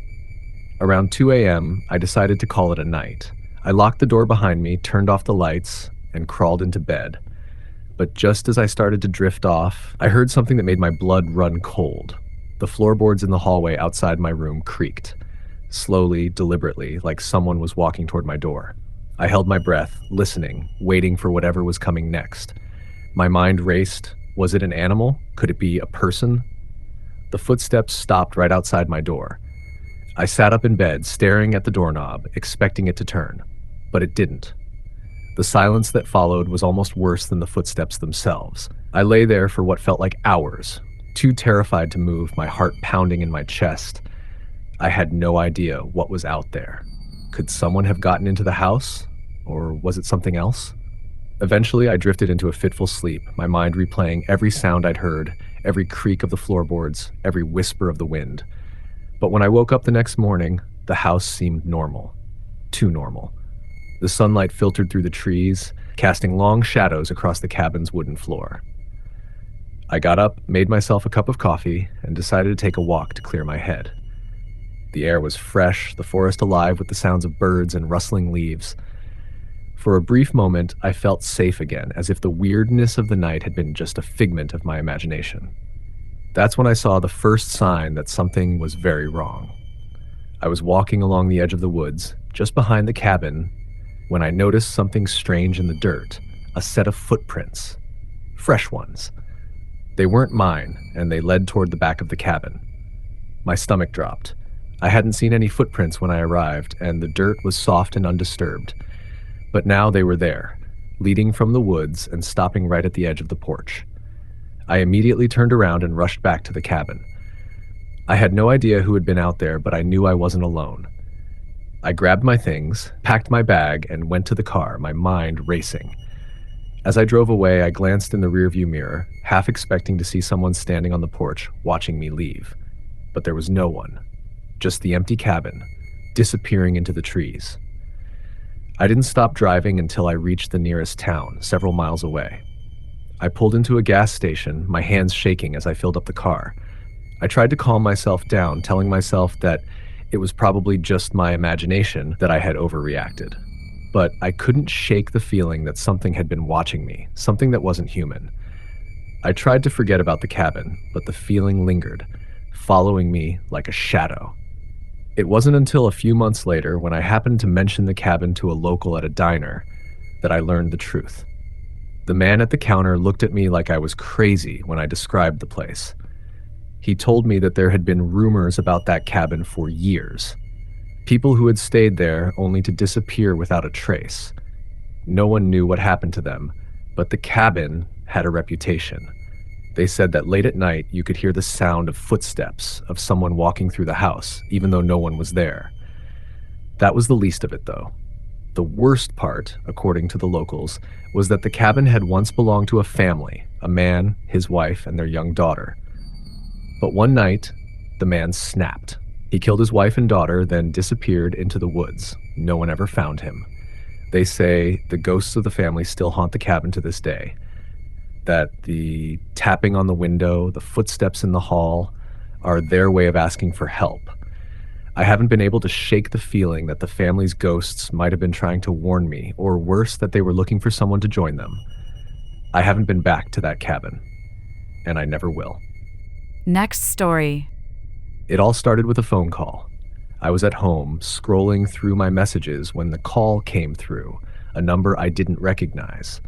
Around 2 a.m., I decided to call it a night. I locked the door behind me, turned off the lights, and crawled into bed. But just as I started to drift off, I heard something that made my blood run cold. The floorboards in the hallway outside my room creaked, slowly, deliberately, like someone was walking toward my door. I held my breath, listening, waiting for whatever was coming next. My mind raced. Was it an animal? Could it be a person? The footsteps stopped right outside my door. I sat up in bed, staring at the doorknob, expecting it to turn, but it didn't. The silence that followed was almost worse than the footsteps themselves. I lay there for what felt like hours, too terrified to move, my heart pounding in my chest. I had no idea what was out there. Could someone have gotten into the house? Or was it something else? Eventually, I drifted into a fitful sleep, my mind replaying every sound I'd heard, every creak of the floorboards, every whisper of the wind. But when I woke up the next morning, the house seemed normal. Too normal. The sunlight filtered through the trees, casting long shadows across the cabin's wooden floor. I got up, made myself a cup of coffee, and decided to take a walk to clear my head. The air was fresh, the forest alive with the sounds of birds and rustling leaves. For a brief moment, I felt safe again, as if the weirdness of the night had been just a figment of my imagination. That's when I saw the first sign that something was very wrong. I was walking along the edge of the woods, just behind the cabin, when I noticed something strange in the dirt, a set of footprints. Fresh ones. They weren't mine, and they led toward the back of the cabin. My stomach dropped. I hadn't seen any footprints when I arrived, and the dirt was soft and undisturbed. But now they were there, leading from the woods and stopping right at the edge of the porch. I immediately turned around and rushed back to the cabin. I had no idea who had been out there, but I knew I wasn't alone. I grabbed my things, packed my bag, and went to the car, my mind racing. As I drove away, I glanced in the rearview mirror, half expecting to see someone standing on the porch, watching me leave. But there was no one. Just the empty cabin, disappearing into the trees. I didn't stop driving until I reached the nearest town, several miles away. I pulled into a gas station, my hands shaking as I filled up the car. I tried to calm myself down, telling myself that it was probably just my imagination, that I had overreacted. But I couldn't shake the feeling that something had been watching me, something that wasn't human. I tried to forget about the cabin, but the feeling lingered, following me like a shadow. It wasn't until a few months later, when I happened to mention the cabin to a local at a diner, that I learned the truth. The man at the counter looked at me like I was crazy when I described the place. He told me that there had been rumors about that cabin for years. People who had stayed there only to disappear without a trace. No one knew what happened to them, but the cabin had a reputation. They said that late at night you could hear the sound of footsteps of someone walking through the house, even though no one was there. That was the least of it, though. The worst part, according to the locals, was that the cabin had once belonged to a family, a man, his wife, and their young daughter. But one night, the man snapped. He killed his wife and daughter, then disappeared into the woods. No one ever found him. They say the ghosts of the family still haunt the cabin to this day. That the tapping on the window, the footsteps in the hall, are their way of asking for help. I haven't been able to shake the feeling that the family's ghosts might have been trying to warn me, or worse, that they were looking for someone to join them. I haven't been back to that cabin, and I never will. Next story. It all started with a phone call. I was at home, scrolling through my messages when the call came through, a number I didn't recognize.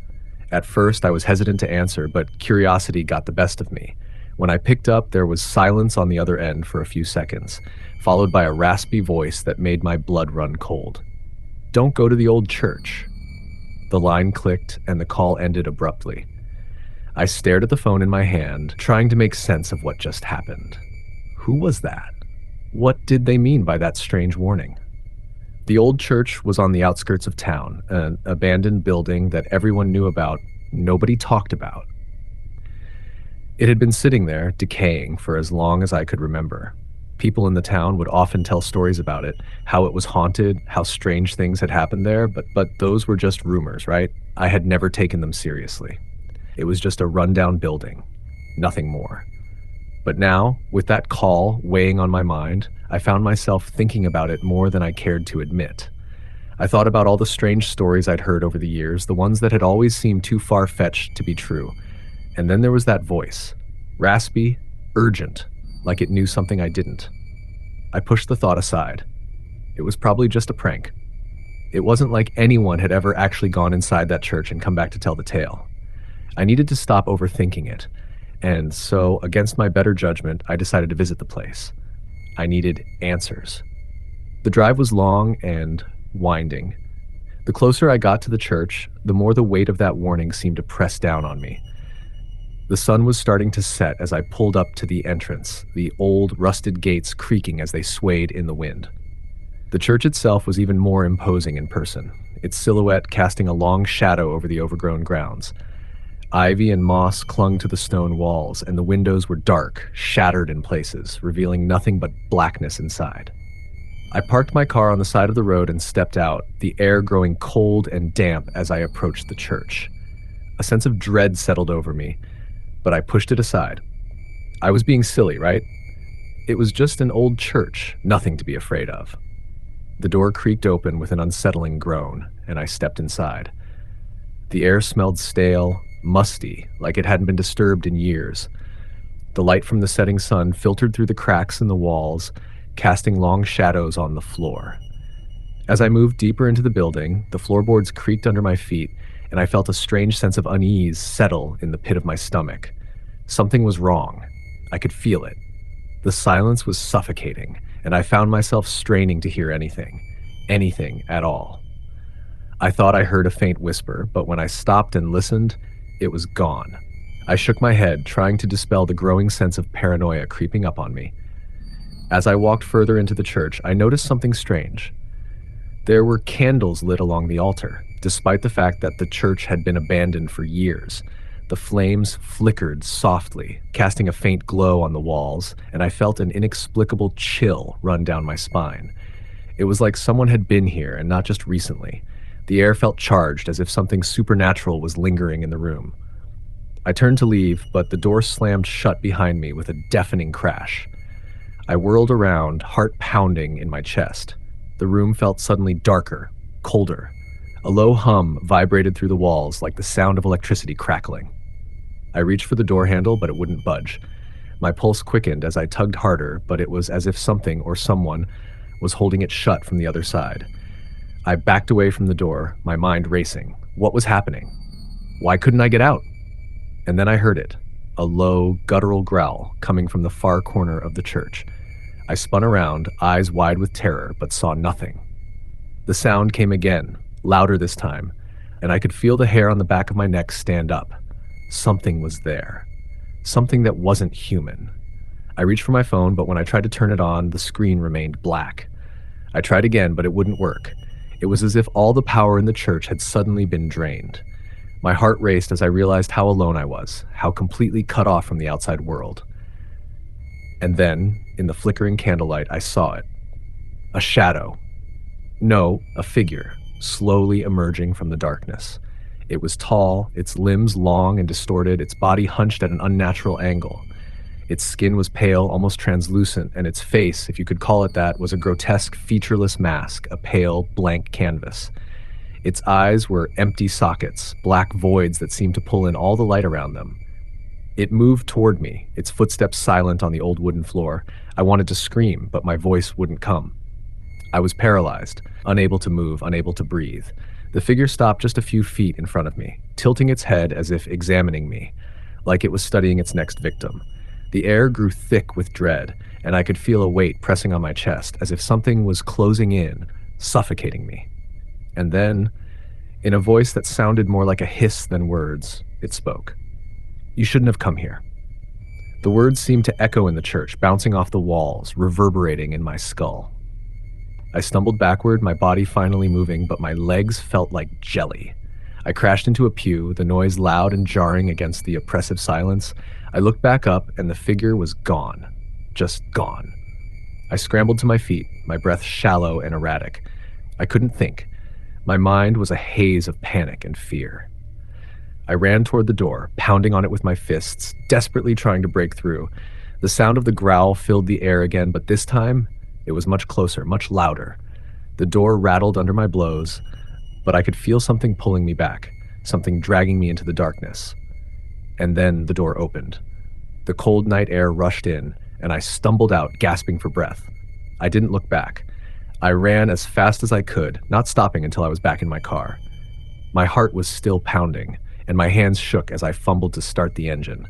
At first, I was hesitant to answer, but curiosity got the best of me. When I picked up, there was silence on the other end for a few seconds, followed by a raspy voice that made my blood run cold. "Don't go to the old church." The line clicked and the call ended abruptly. I stared at the phone in my hand, trying to make sense of what just happened. Who was that? What did they mean by that strange warning? The old church was on the outskirts of town, an abandoned building that everyone knew about, nobody talked about. It had been sitting there, decaying, for as long as I could remember. People in the town would often tell stories about it, how it was haunted, how strange things had happened there, but those were just rumors, right? I had never taken them seriously. It was just a rundown building, nothing more. But now, with that call weighing on my mind, I found myself thinking about it more than I cared to admit. I thought about all the strange stories I'd heard over the years, the ones that had always seemed too far-fetched to be true. And then there was that voice, raspy, urgent, like it knew something I didn't. I pushed the thought aside. It was probably just a prank. It wasn't like anyone had ever actually gone inside that church and come back to tell the tale. I needed to stop overthinking it, and so, against my better judgment, I decided to visit the place. I needed answers. The drive was long and winding. The closer I got to the church, the more the weight of that warning seemed to press down on me. The sun was starting to set as I pulled up to the entrance, the old, rusted gates creaking as they swayed in the wind. The church itself was even more imposing in person, its silhouette casting a long shadow over the overgrown grounds. Ivy and moss clung to the stone walls, and the windows were dark, shattered in places, revealing nothing but blackness inside. I parked my car on the side of the road and stepped out, the air growing cold and damp as I approached the church. A sense of dread settled over me, but I pushed it aside. I was being silly, right? It was just an old church, nothing to be afraid of. The door creaked open with an unsettling groan, and I stepped inside. The air smelled stale, musty, like it hadn't been disturbed in years. The light from the setting sun filtered through the cracks in the walls, casting long shadows on the floor. As I moved deeper into the building, the floorboards creaked under my feet, and I felt a strange sense of unease settle in the pit of my stomach. Something was wrong. I could feel it. The silence was suffocating, and I found myself straining to hear anything at all. I thought I heard a faint whisper, but when I stopped and listened, it was gone. I shook my head, trying to dispel the growing sense of paranoia creeping up on me. As I walked further into the church, I noticed something strange. There were candles lit along the altar, despite the fact that the church had been abandoned for years. The flames flickered softly, casting a faint glow on the walls, and I felt an inexplicable chill run down my spine. It was like someone had been here, and not just recently. The air felt charged, as if something supernatural was lingering in the room. I turned to leave, but the door slammed shut behind me with a deafening crash. I whirled around, heart pounding in my chest. The room felt suddenly darker, colder. A low hum vibrated through the walls like the sound of electricity crackling. I reached for the door handle, but it wouldn't budge. My pulse quickened as I tugged harder, but it was as if something or someone was holding it shut from the other side. I backed away from the door, my mind racing. What was happening? Why couldn't I get out? And then I heard it, a low, guttural growl coming from the far corner of the church. I spun around, eyes wide with terror, but saw nothing. The sound came again, louder this time, and I could feel the hair on the back of my neck stand up. Something was there. Something that wasn't human. I reached for my phone, but when I tried to turn it on, the screen remained black. I tried again, but it wouldn't work. It was as if all the power in the church had suddenly been drained. My heart raced as I realized how alone I was, how completely cut off from the outside world. And then, in the flickering candlelight, I saw it. A shadow. No, a figure, slowly emerging from the darkness. It was tall, its limbs long and distorted, its body hunched at an unnatural angle. Its skin was pale, almost translucent, and its face, if you could call it that, was a grotesque, featureless mask, a pale, blank canvas. Its eyes were empty sockets, black voids that seemed to pull in all the light around them. It moved toward me, its footsteps silent on the old wooden floor. I wanted to scream, but my voice wouldn't come. I was paralyzed, unable to move, unable to breathe. The figure stopped just a few feet in front of me, tilting its head as if examining me, like it was studying its next victim. The air grew thick with dread, and I could feel a weight pressing on my chest, as if something was closing in, suffocating me. And then, In a voice that sounded more like a hiss than words, it spoke. "You shouldn't have come here." The words seemed to echo in the church, bouncing off the walls, reverberating in my skull. I stumbled backward, my body finally moving, but my legs felt like jelly. I crashed into a pew, the noise loud and jarring against the oppressive silence. I looked back up, and the figure was gone. Just gone. I scrambled to my feet, my breath shallow and erratic. I couldn't think. My mind was a haze of panic and fear. I ran toward the door, pounding on it with my fists, desperately trying to break through. The sound of the growl filled the air again, but this time, it was much closer, much louder. The door rattled under my blows, but I could feel something pulling me back, something dragging me into the darkness. And then the door opened. The cold night air rushed in, and I stumbled out, gasping for breath. I didn't look back. I ran as fast as I could, not stopping until I was back in my car. My heart was still pounding, and my hands shook as I fumbled to start the engine.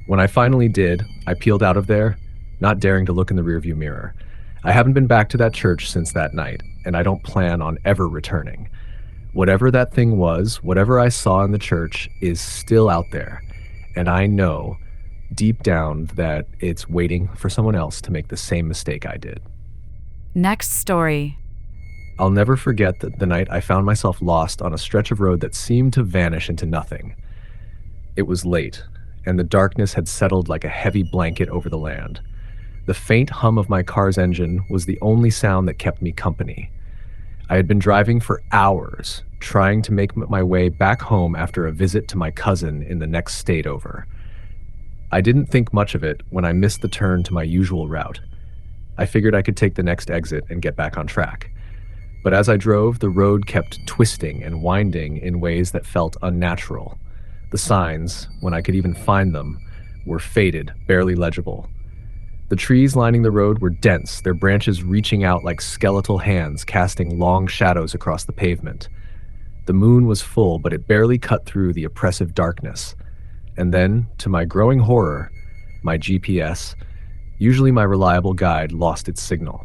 When I finally did, I peeled out of there, not daring to look in the rearview mirror. I haven't been back to that church since that night, and I don't plan on ever returning. Whatever that thing was, whatever I saw in the church, is still out there, and I know deep down that it's waiting for someone else to make the same mistake I did. Next story. I'll never forget the night I found myself lost on a stretch of road that seemed to vanish into nothing. It was late, and the darkness had settled like a heavy blanket over the land. The faint hum of my car's engine was the only sound that kept me company. I had been driving for hours, trying to make my way back home after a visit to my cousin in the next state over. I didn't think much of it when I missed the turn to my usual route. I figured I could take the next exit and get back on track. But as I drove, the road kept twisting and winding in ways that felt unnatural. The signs, when I could even find them, were faded, barely legible. The trees lining the road were dense, their branches reaching out like skeletal hands, casting long shadows across the pavement. The moon was full, but it barely cut through the oppressive darkness. And then, to my growing horror, my GPS, usually my reliable guide, lost its signal.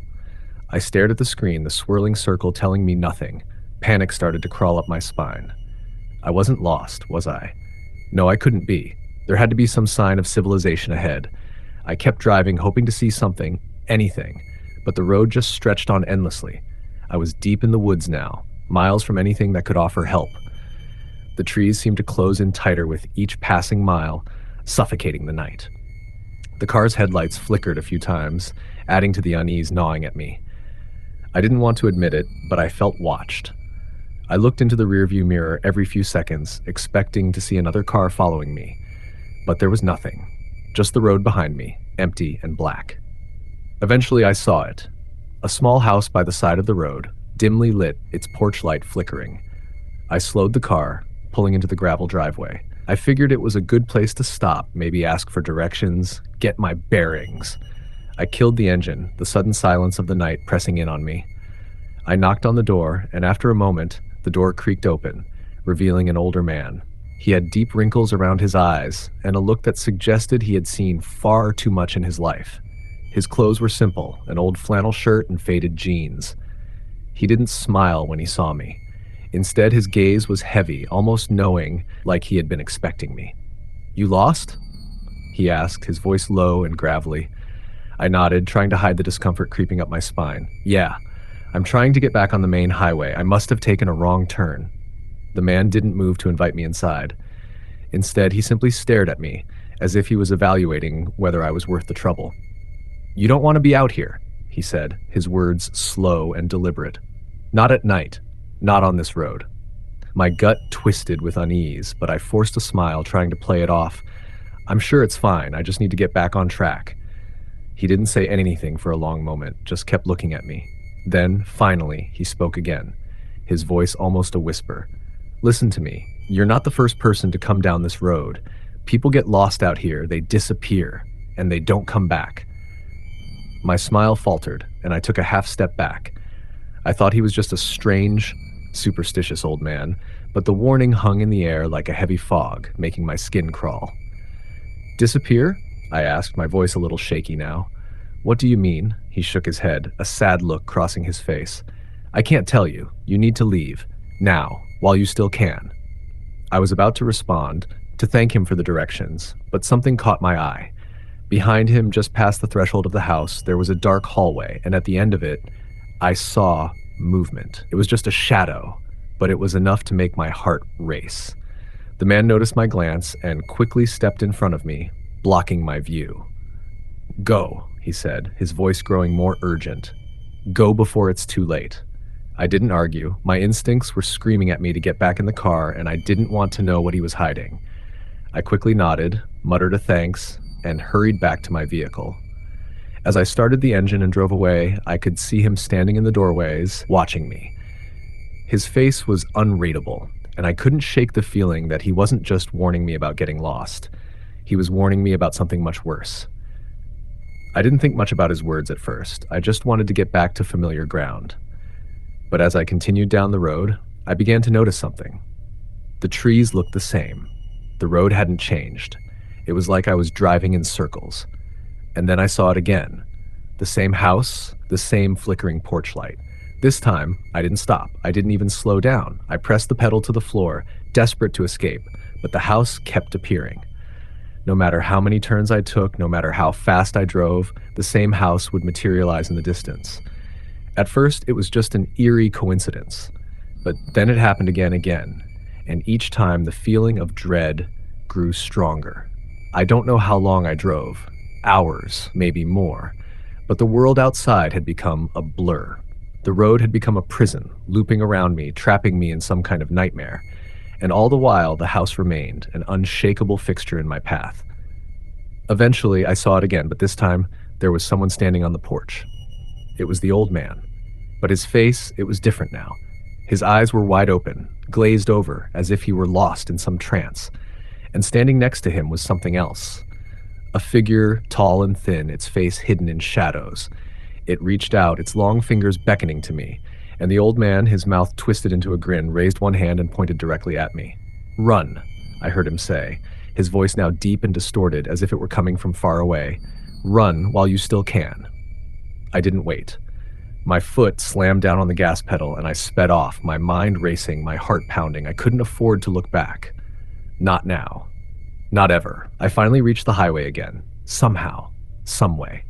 I stared at the screen, the swirling circle telling me nothing. Panic started to crawl up my spine. I wasn't lost, was I? No, I couldn't be. There had to be some sign of civilization ahead. I kept driving, hoping to see something, anything, but the road just stretched on endlessly. I was deep in the woods now, miles from anything that could offer help. The trees seemed to close in tighter with each passing mile, suffocating the night. The car's headlights flickered a few times, adding to the unease gnawing at me. I didn't want to admit it, but I felt watched. I looked into the rearview mirror every few seconds, expecting to see another car following me. But there was nothing. Just the road behind me, empty and black. Eventually I saw it. A small house by the side of the road, dimly lit, its porch light flickering. I slowed the car, pulling into the gravel driveway. I figured it was a good place to stop, maybe ask for directions, get my bearings. I killed the engine, the sudden silence of the night pressing in on me. I knocked on the door, and after a moment, the door creaked open, revealing an older man. He had deep wrinkles around his eyes, and a look that suggested he had seen far too much in his life. His clothes were simple, an old flannel shirt and faded jeans. He didn't smile when he saw me. Instead, his gaze was heavy, almost knowing, like he had been expecting me. "You lost?" he asked, his voice low and gravelly. I nodded, trying to hide the discomfort creeping up my spine. "Yeah, I'm trying to get back on the main highway. I must have taken a wrong turn." The man didn't move to invite me inside. Instead, he simply stared at me, as if he was evaluating whether I was worth the trouble. "You don't want to be out here," he said, his words slow and deliberate. "Not at night. Not on this road." My gut twisted with unease, but I forced a smile, trying to play it off. "I'm sure it's fine. I just need to get back on track." He didn't say anything for a long moment, just kept looking at me. Then, finally, he spoke again, his voice almost a whisper. "Listen to me. You're not the first person to come down this road. People get lost out here, they disappear, and they don't come back." My smile faltered, and I took a half step back. I thought he was just a strange, superstitious old man, but the warning hung in the air like a heavy fog, making my skin crawl. "Disappear?" I asked, my voice a little shaky now. "What do you mean?" He shook his head, a sad look crossing his face. "I can't tell you. You need to leave. Now, while you still can." I was about to respond, to thank him for the directions, but something caught my eye. Behind him, just past the threshold of the house, there was a dark hallway, and at the end of it, I saw movement. It was just a shadow, but it was enough to make my heart race. The man noticed my glance and quickly stepped in front of me, blocking my view. "Go," he said, his voice growing more urgent. "Go before it's too late." I didn't argue. My instincts were screaming at me to get back in the car, and I didn't want to know what he was hiding. I quickly nodded, muttered a thanks, and hurried back to my vehicle. As I started the engine and drove away, I could see him standing in the doorways, watching me. His face was unreadable, and I couldn't shake the feeling that he wasn't just warning me about getting lost. He was warning me about something much worse. I didn't think much about his words at first. I just wanted to get back to familiar ground. But as I continued down the road, I began to notice something. The trees looked the same. The road hadn't changed. It was like I was driving in circles. And then I saw it again. The same house, the same flickering porch light. This time, I didn't stop. I didn't even slow down. I pressed the pedal to the floor, desperate to escape, but the house kept appearing. No matter how many turns I took, no matter how fast I drove, the same house would materialize in the distance. At first, it was just an eerie coincidence, but then it happened again, and each time the feeling of dread grew stronger. I don't know how long I drove, hours, maybe more, but the world outside had become a blur. The road had become a prison, looping around me, trapping me in some kind of nightmare, and all the while the house remained, an unshakable fixture in my path. Eventually, I saw it again, but this time there was someone standing on the porch. It was the old man, but his face, it was different now. His eyes were wide open, glazed over, as if he were lost in some trance. And standing next to him was something else. A figure, tall and thin, its face hidden in shadows. It reached out, its long fingers beckoning to me, and the old man, his mouth twisted into a grin, raised one hand and pointed directly at me. "Run," I heard him say, his voice now deep and distorted, as if it were coming from far away. "Run while you still can." I didn't wait. My foot slammed down on the gas pedal and I sped off, my mind racing, my heart pounding. I couldn't afford to look back. Not now. Not ever. I finally reached the highway again. Somehow. Some way.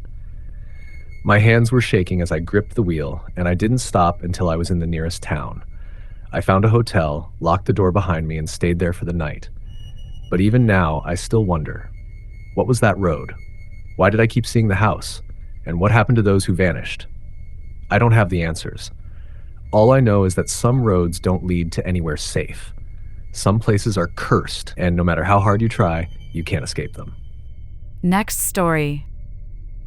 My hands were shaking as I gripped the wheel, and I didn't stop until I was in the nearest town. I found a hotel, locked the door behind me, and stayed there for the night. But even now, I still wonder. What was that road? Why did I keep seeing the house? And what happened to those who vanished? I don't have the answers. All I know is that some roads don't lead to anywhere safe. Some places are cursed, and no matter how hard you try, you can't escape them. Next story.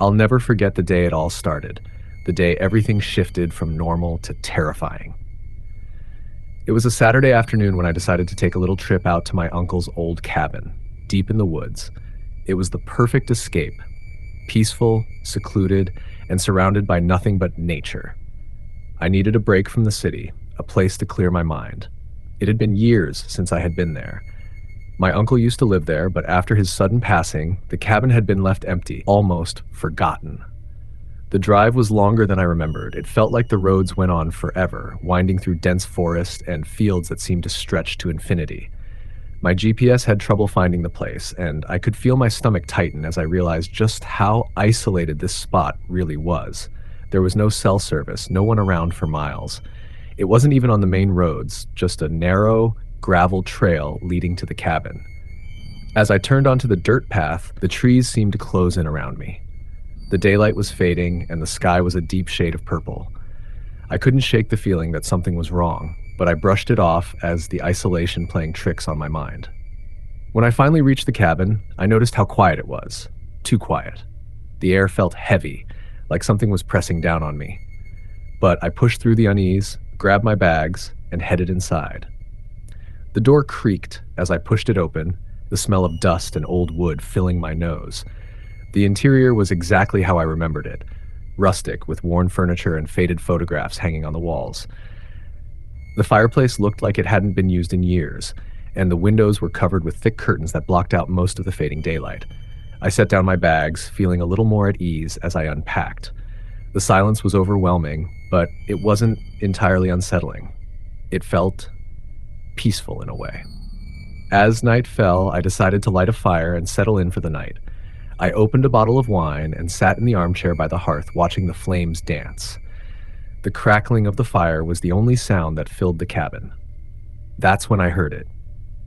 I'll never forget the day it all started, the day everything shifted from normal to terrifying. It was a Saturday afternoon when I decided to take a little trip out to my uncle's old cabin, deep in the woods. It was the perfect escape. Peaceful, secluded, and surrounded by nothing but nature. I needed a break from the city, a place to clear my mind. It had been years since I had been there. My uncle used to live there, but after his sudden passing, the cabin had been left empty, almost forgotten. The drive was longer than I remembered. It felt like the roads went on forever, winding through dense forest and fields that seemed to stretch to infinity. My GPS had trouble finding the place, and I could feel my stomach tighten as I realized just how isolated this spot really was. There was no cell service, no one around for miles. It wasn't even on the main roads, just a narrow, gravel trail leading to the cabin. As I turned onto the dirt path, the trees seemed to close in around me. The daylight was fading, and the sky was a deep shade of purple. I couldn't shake the feeling that something was wrong, but I brushed it off as the isolation playing tricks on my mind. When I finally reached the cabin, I noticed how quiet it was. Too quiet. The air felt heavy, like something was pressing down on me. But I pushed through the unease, grabbed my bags, and headed inside. The door creaked as I pushed it open, the smell of dust and old wood filling my nose. The interior was exactly how I remembered it, rustic with worn furniture and faded photographs hanging on the walls. The fireplace looked like it hadn't been used in years, and the windows were covered with thick curtains that blocked out most of the fading daylight. I set down my bags, feeling a little more at ease as I unpacked. The silence was overwhelming, but it wasn't entirely unsettling. It felt peaceful in a way. As night fell, I decided to light a fire and settle in for the night. I opened a bottle of wine and sat in the armchair by the hearth watching the flames dance. The crackling of the fire was the only sound that filled the cabin. That's when I heard it.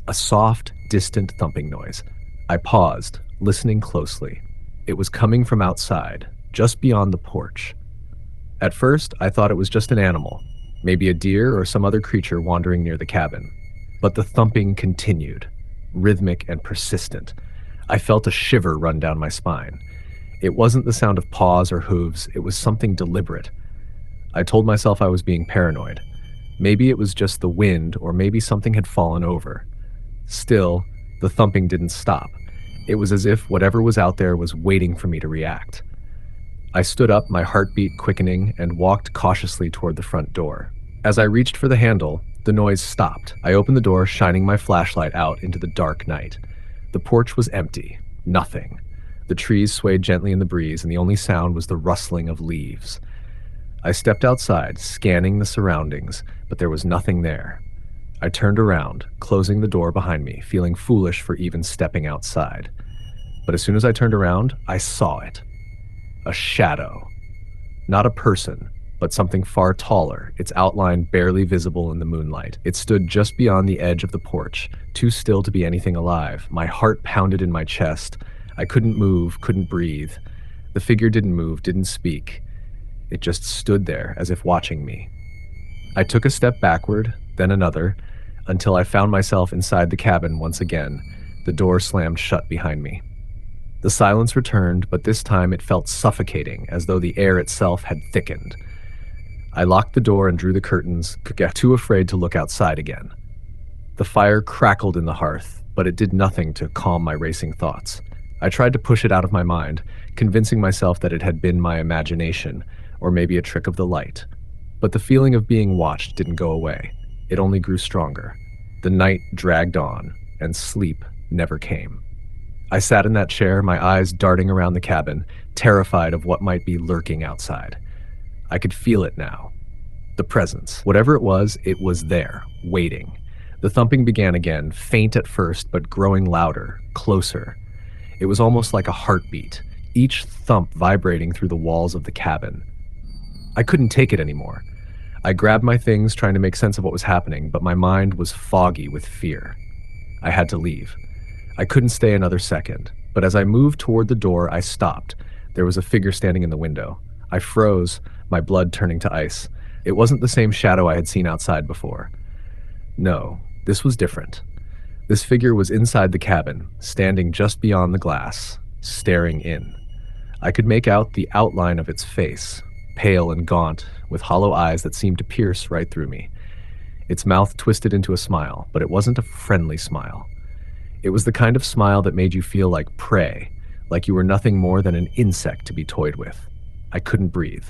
A soft, distant thumping noise. I paused, listening closely. It was coming from outside, just beyond the porch. At first, I thought it was just an animal, maybe a deer or some other creature wandering near the cabin. But the thumping continued, rhythmic and persistent. I felt a shiver run down my spine. It wasn't the sound of paws or hooves, it was something deliberate. I told myself I was being paranoid. Maybe it was just the wind, or maybe something had fallen over. Still, the thumping didn't stop. It was as if whatever was out there was waiting for me to react. I stood up, my heartbeat quickening, and walked cautiously toward the front door. As I reached for the handle, the noise stopped. I opened the door, shining my flashlight out into the dark night. The porch was empty. Nothing. The trees swayed gently in the breeze, and the only sound was the rustling of leaves. I stepped outside, scanning the surroundings, but there was nothing there. I turned around, closing the door behind me, feeling foolish for even stepping outside. But as soon as I turned around, I saw it. A shadow. Not a person, but something far taller, its outline barely visible in the moonlight. It stood just beyond the edge of the porch, too still to be anything alive. My heart pounded in my chest. I couldn't move, couldn't breathe. The figure didn't move, didn't speak. It just stood there, as if watching me. I took a step backward, then another, until I found myself inside the cabin once again. The door slammed shut behind me. The silence returned, but this time it felt suffocating, as though the air itself had thickened. I locked the door and drew the curtains, too afraid to look outside again. The fire crackled in the hearth, but it did nothing to calm my racing thoughts. I tried to push it out of my mind, convincing myself that it had been my imagination, or maybe a trick of the light. But the feeling of being watched didn't go away. It only grew stronger. The night dragged on, and sleep never came. I sat in that chair, my eyes darting around the cabin, terrified of what might be lurking outside. I could feel it now. The presence. Whatever it was there, waiting. The thumping began again, faint at first, but growing louder, closer. It was almost like a heartbeat, each thump vibrating through the walls of the cabin. I couldn't take it anymore. I grabbed my things, trying to make sense of what was happening, but my mind was foggy with fear. I had to leave. I couldn't stay another second, but as I moved toward the door, I stopped. There was a figure standing in the window. I froze, my blood turning to ice. It wasn't the same shadow I had seen outside before. No, this was different. This figure was inside the cabin, standing just beyond the glass, staring in. I could make out the outline of its face, pale and gaunt, with hollow eyes that seemed to pierce right through me. Its mouth twisted into a smile, but it wasn't a friendly smile. It was the kind of smile that made you feel like prey, like you were nothing more than an insect to be toyed with. I couldn't breathe.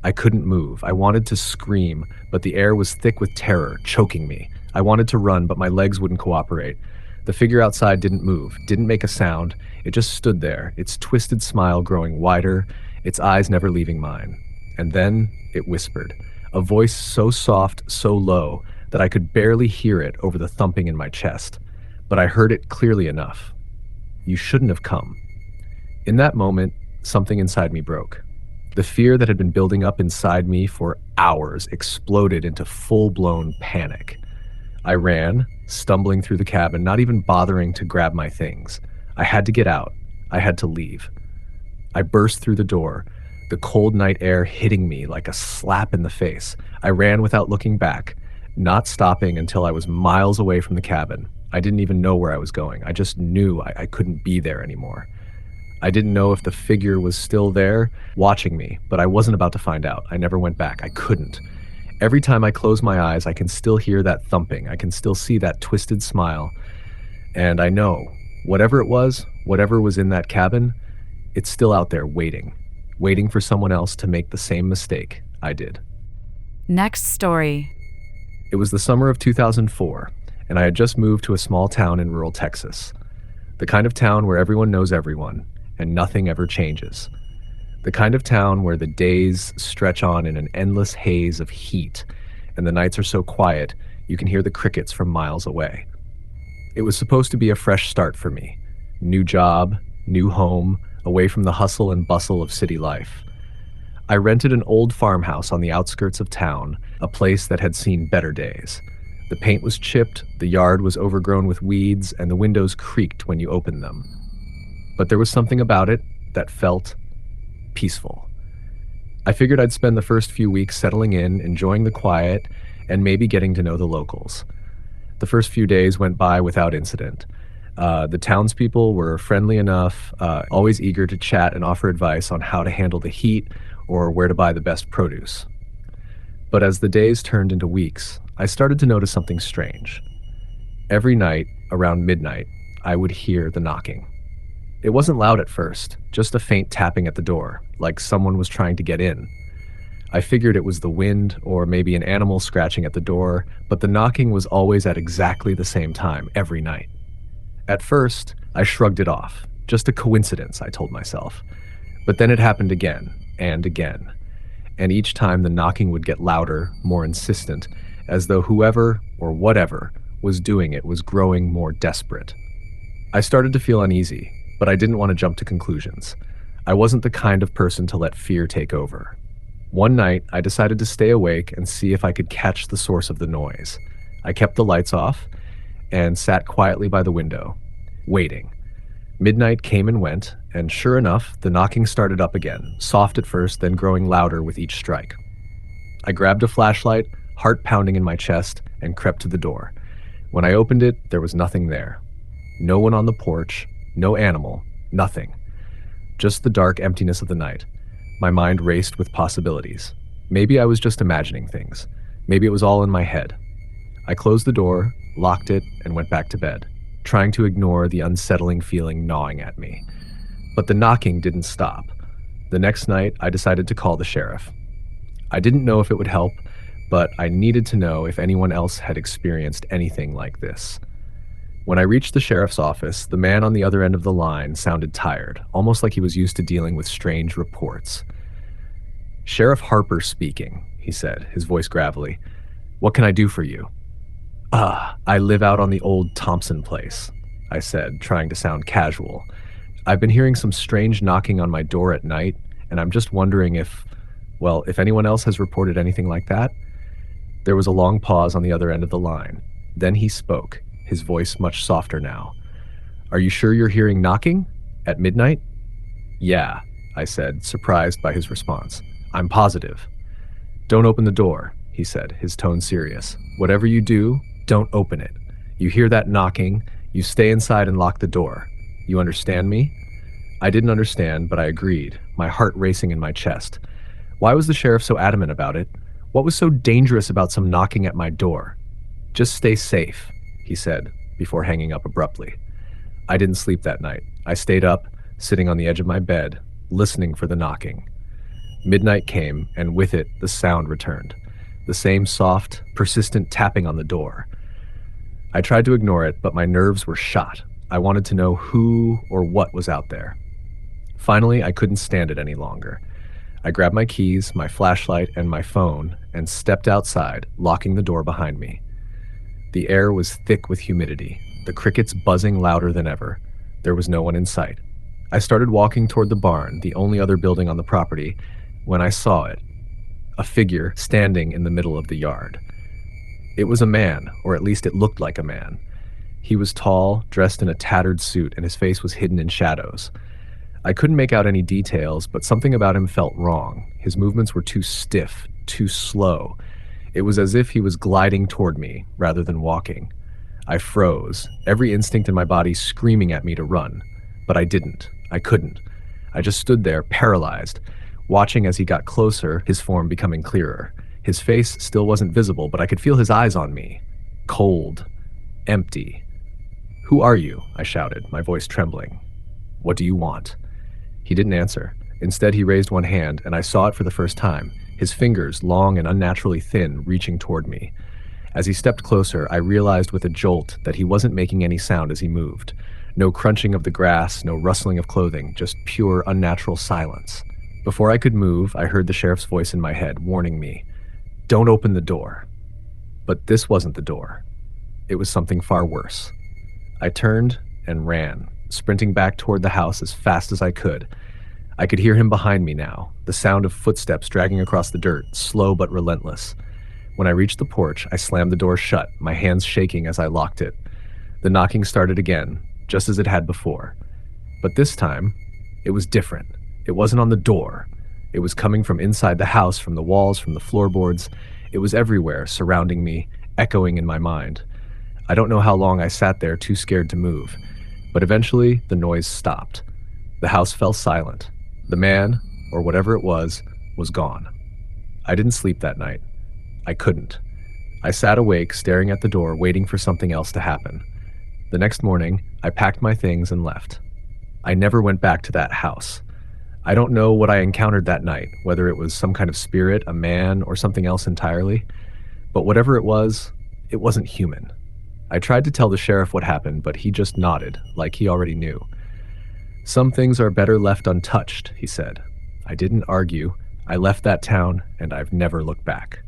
I couldn't move. I wanted to scream, but the air was thick with terror, choking me. I wanted to run, but my legs wouldn't cooperate. The figure outside didn't move, didn't make a sound. It just stood there, its twisted smile growing wider, its eyes never leaving mine. And then it whispered, a voice so soft, so low, that I could barely hear it over the thumping in my chest. But I heard it clearly enough. You shouldn't have come. In that moment, something inside me broke. The fear that had been building up inside me for hours exploded into full-blown panic. I ran, stumbling through the cabin, not even bothering to grab my things. I had to get out. I had to leave. I burst through the door, the cold night air hitting me like a slap in the face. I ran without looking back, not stopping until I was miles away from the cabin. I didn't even know where I was going. I just knew I couldn't be there anymore. I didn't know if the figure was still there, watching me, but I wasn't about to find out. I never went back. I couldn't. Every time I close my eyes, I can still hear that thumping. I can still see that twisted smile. And I know, whatever it was, whatever was in that cabin, it's still out there waiting for someone else to make the same mistake I did. Next story. It was the summer of 2004, and I had just moved to a small town in rural Texas. The kind of town where everyone knows everyone, and nothing ever changes. The kind of town where the days stretch on in an endless haze of heat, and the nights are so quiet You can hear the crickets from miles away. It was supposed to be a fresh start for me. New job, new home, away from the hustle and bustle of city life. I rented an old farmhouse on the outskirts of town, a place that had seen better days. The paint was chipped, the yard was overgrown with weeds, and the windows creaked when you opened them. But there was something about it that felt peaceful. I figured I'd spend the first few weeks settling in, enjoying the quiet, and maybe getting to know the locals. The first few days went by without incident. The townspeople were friendly enough, always eager to chat and offer advice on how to handle the heat or where to buy the best produce. But as the days turned into weeks, I started to notice something strange. Every night, around midnight, I would hear the knocking. It wasn't loud at first, just a faint tapping at the door, like someone was trying to get in. I figured it was the wind or maybe an animal scratching at the door, but the knocking was always at exactly the same time, every night. At first, I shrugged it off. Just a coincidence, I told myself. But then it happened again, and again. And each time the knocking would get louder, more insistent, as though whoever or whatever was doing it was growing more desperate. I started to feel uneasy, but I didn't want to jump to conclusions. I wasn't the kind of person to let fear take over. One night, I decided to stay awake and see if I could catch the source of the noise. I kept the lights off and sat quietly by the window, waiting. Midnight came and went, and sure enough, the knocking started up again, soft at first, then growing louder with each strike. I grabbed a flashlight, heart pounding in my chest, and crept to the door. When I opened it, there was nothing there. No one on the porch, no animal, nothing. Just the dark emptiness of the night. My mind raced with possibilities. Maybe I was just imagining things. Maybe it was all in my head. I closed the door, locked it, and went back to bed, trying to ignore the unsettling feeling gnawing at me. But the knocking didn't stop. The next night, I decided to call the sheriff. I didn't know if it would help, but I needed to know if anyone else had experienced anything like this. When I reached the sheriff's office, the man on the other end of the line sounded tired, almost like he was used to dealing with strange reports. "Sheriff Harper speaking," he said, his voice gravelly. "What can I do for you?" I live out on the old Thompson place," I said, trying to sound casual. "I've been hearing some strange knocking on my door at night, and I'm just wondering if anyone else has reported anything like that." There was a long pause on the other end of the line. Then he spoke, his voice much softer now. "Are you sure you're hearing knocking? At midnight?" "Yeah," I said, surprised by his response. "I'm positive." "Don't open the door," he said, his tone serious. "Whatever you do, don't open it. You hear that knocking, you stay inside and lock the door. You understand me?" I didn't understand, but I agreed, my heart racing in my chest. Why was the sheriff so adamant about it? What was so dangerous about some knocking at my door? "Just stay safe," he said, before hanging up abruptly. I didn't sleep that night. I stayed up, sitting on the edge of my bed, listening for the knocking. Midnight came, and with it, the sound returned. The same soft, persistent tapping on the door. I tried to ignore it, but my nerves were shot. I wanted to know who or what was out there. Finally, I couldn't stand it any longer. I grabbed my keys, my flashlight, and my phone, and stepped outside, locking the door behind me. The air was thick with humidity, the crickets buzzing louder than ever. There was no one in sight. I started walking toward the barn, the only other building on the property, when I saw it. A figure standing in the middle of the yard. It was a man, or at least it looked like a man. He was tall, dressed in a tattered suit, and his face was hidden in shadows. I couldn't make out any details, but something about him felt wrong. His movements were too stiff, too slow. It was as if he was gliding toward me, rather than walking. I froze, every instinct in my body screaming at me to run. But I didn't. I couldn't. I just stood there, paralyzed, watching as he got closer, his form becoming clearer. His face still wasn't visible, but I could feel his eyes on me. Cold. Empty. "Who are you?" I shouted, my voice trembling. "What do you want?" He didn't answer. Instead, he raised one hand, and I saw it for the first time, his fingers, long and unnaturally thin, reaching toward me. As he stepped closer, I realized with a jolt that he wasn't making any sound as he moved. No crunching of the grass, no rustling of clothing, just pure, unnatural silence. Before I could move, I heard the sheriff's voice in my head, warning me, "Don't open the door." But this wasn't the door. It was something far worse. I turned and ran, sprinting back toward the house as fast as I could. I could hear him behind me now, the sound of footsteps dragging across the dirt, slow but relentless. When I reached the porch, I slammed the door shut, my hands shaking as I locked it. The knocking started again, just as it had before. But this time, it was different. It wasn't on the door. It was coming from inside the house, from the walls, from the floorboards. It was everywhere, surrounding me, echoing in my mind. I don't know how long I sat there, too scared to move. But eventually, the noise stopped. The house fell silent. The man, or whatever it was gone. I didn't sleep that night. I couldn't. I sat awake, staring at the door, waiting for something else to happen. The next morning, I packed my things and left. I never went back to that house. I don't know what I encountered that night, whether it was some kind of spirit, a man, or something else entirely. But whatever it wasn't human. I tried to tell the sheriff what happened, but he just nodded, like he already knew. "Some things are better left untouched," he said. I didn't argue. I left that town, and I've never looked back.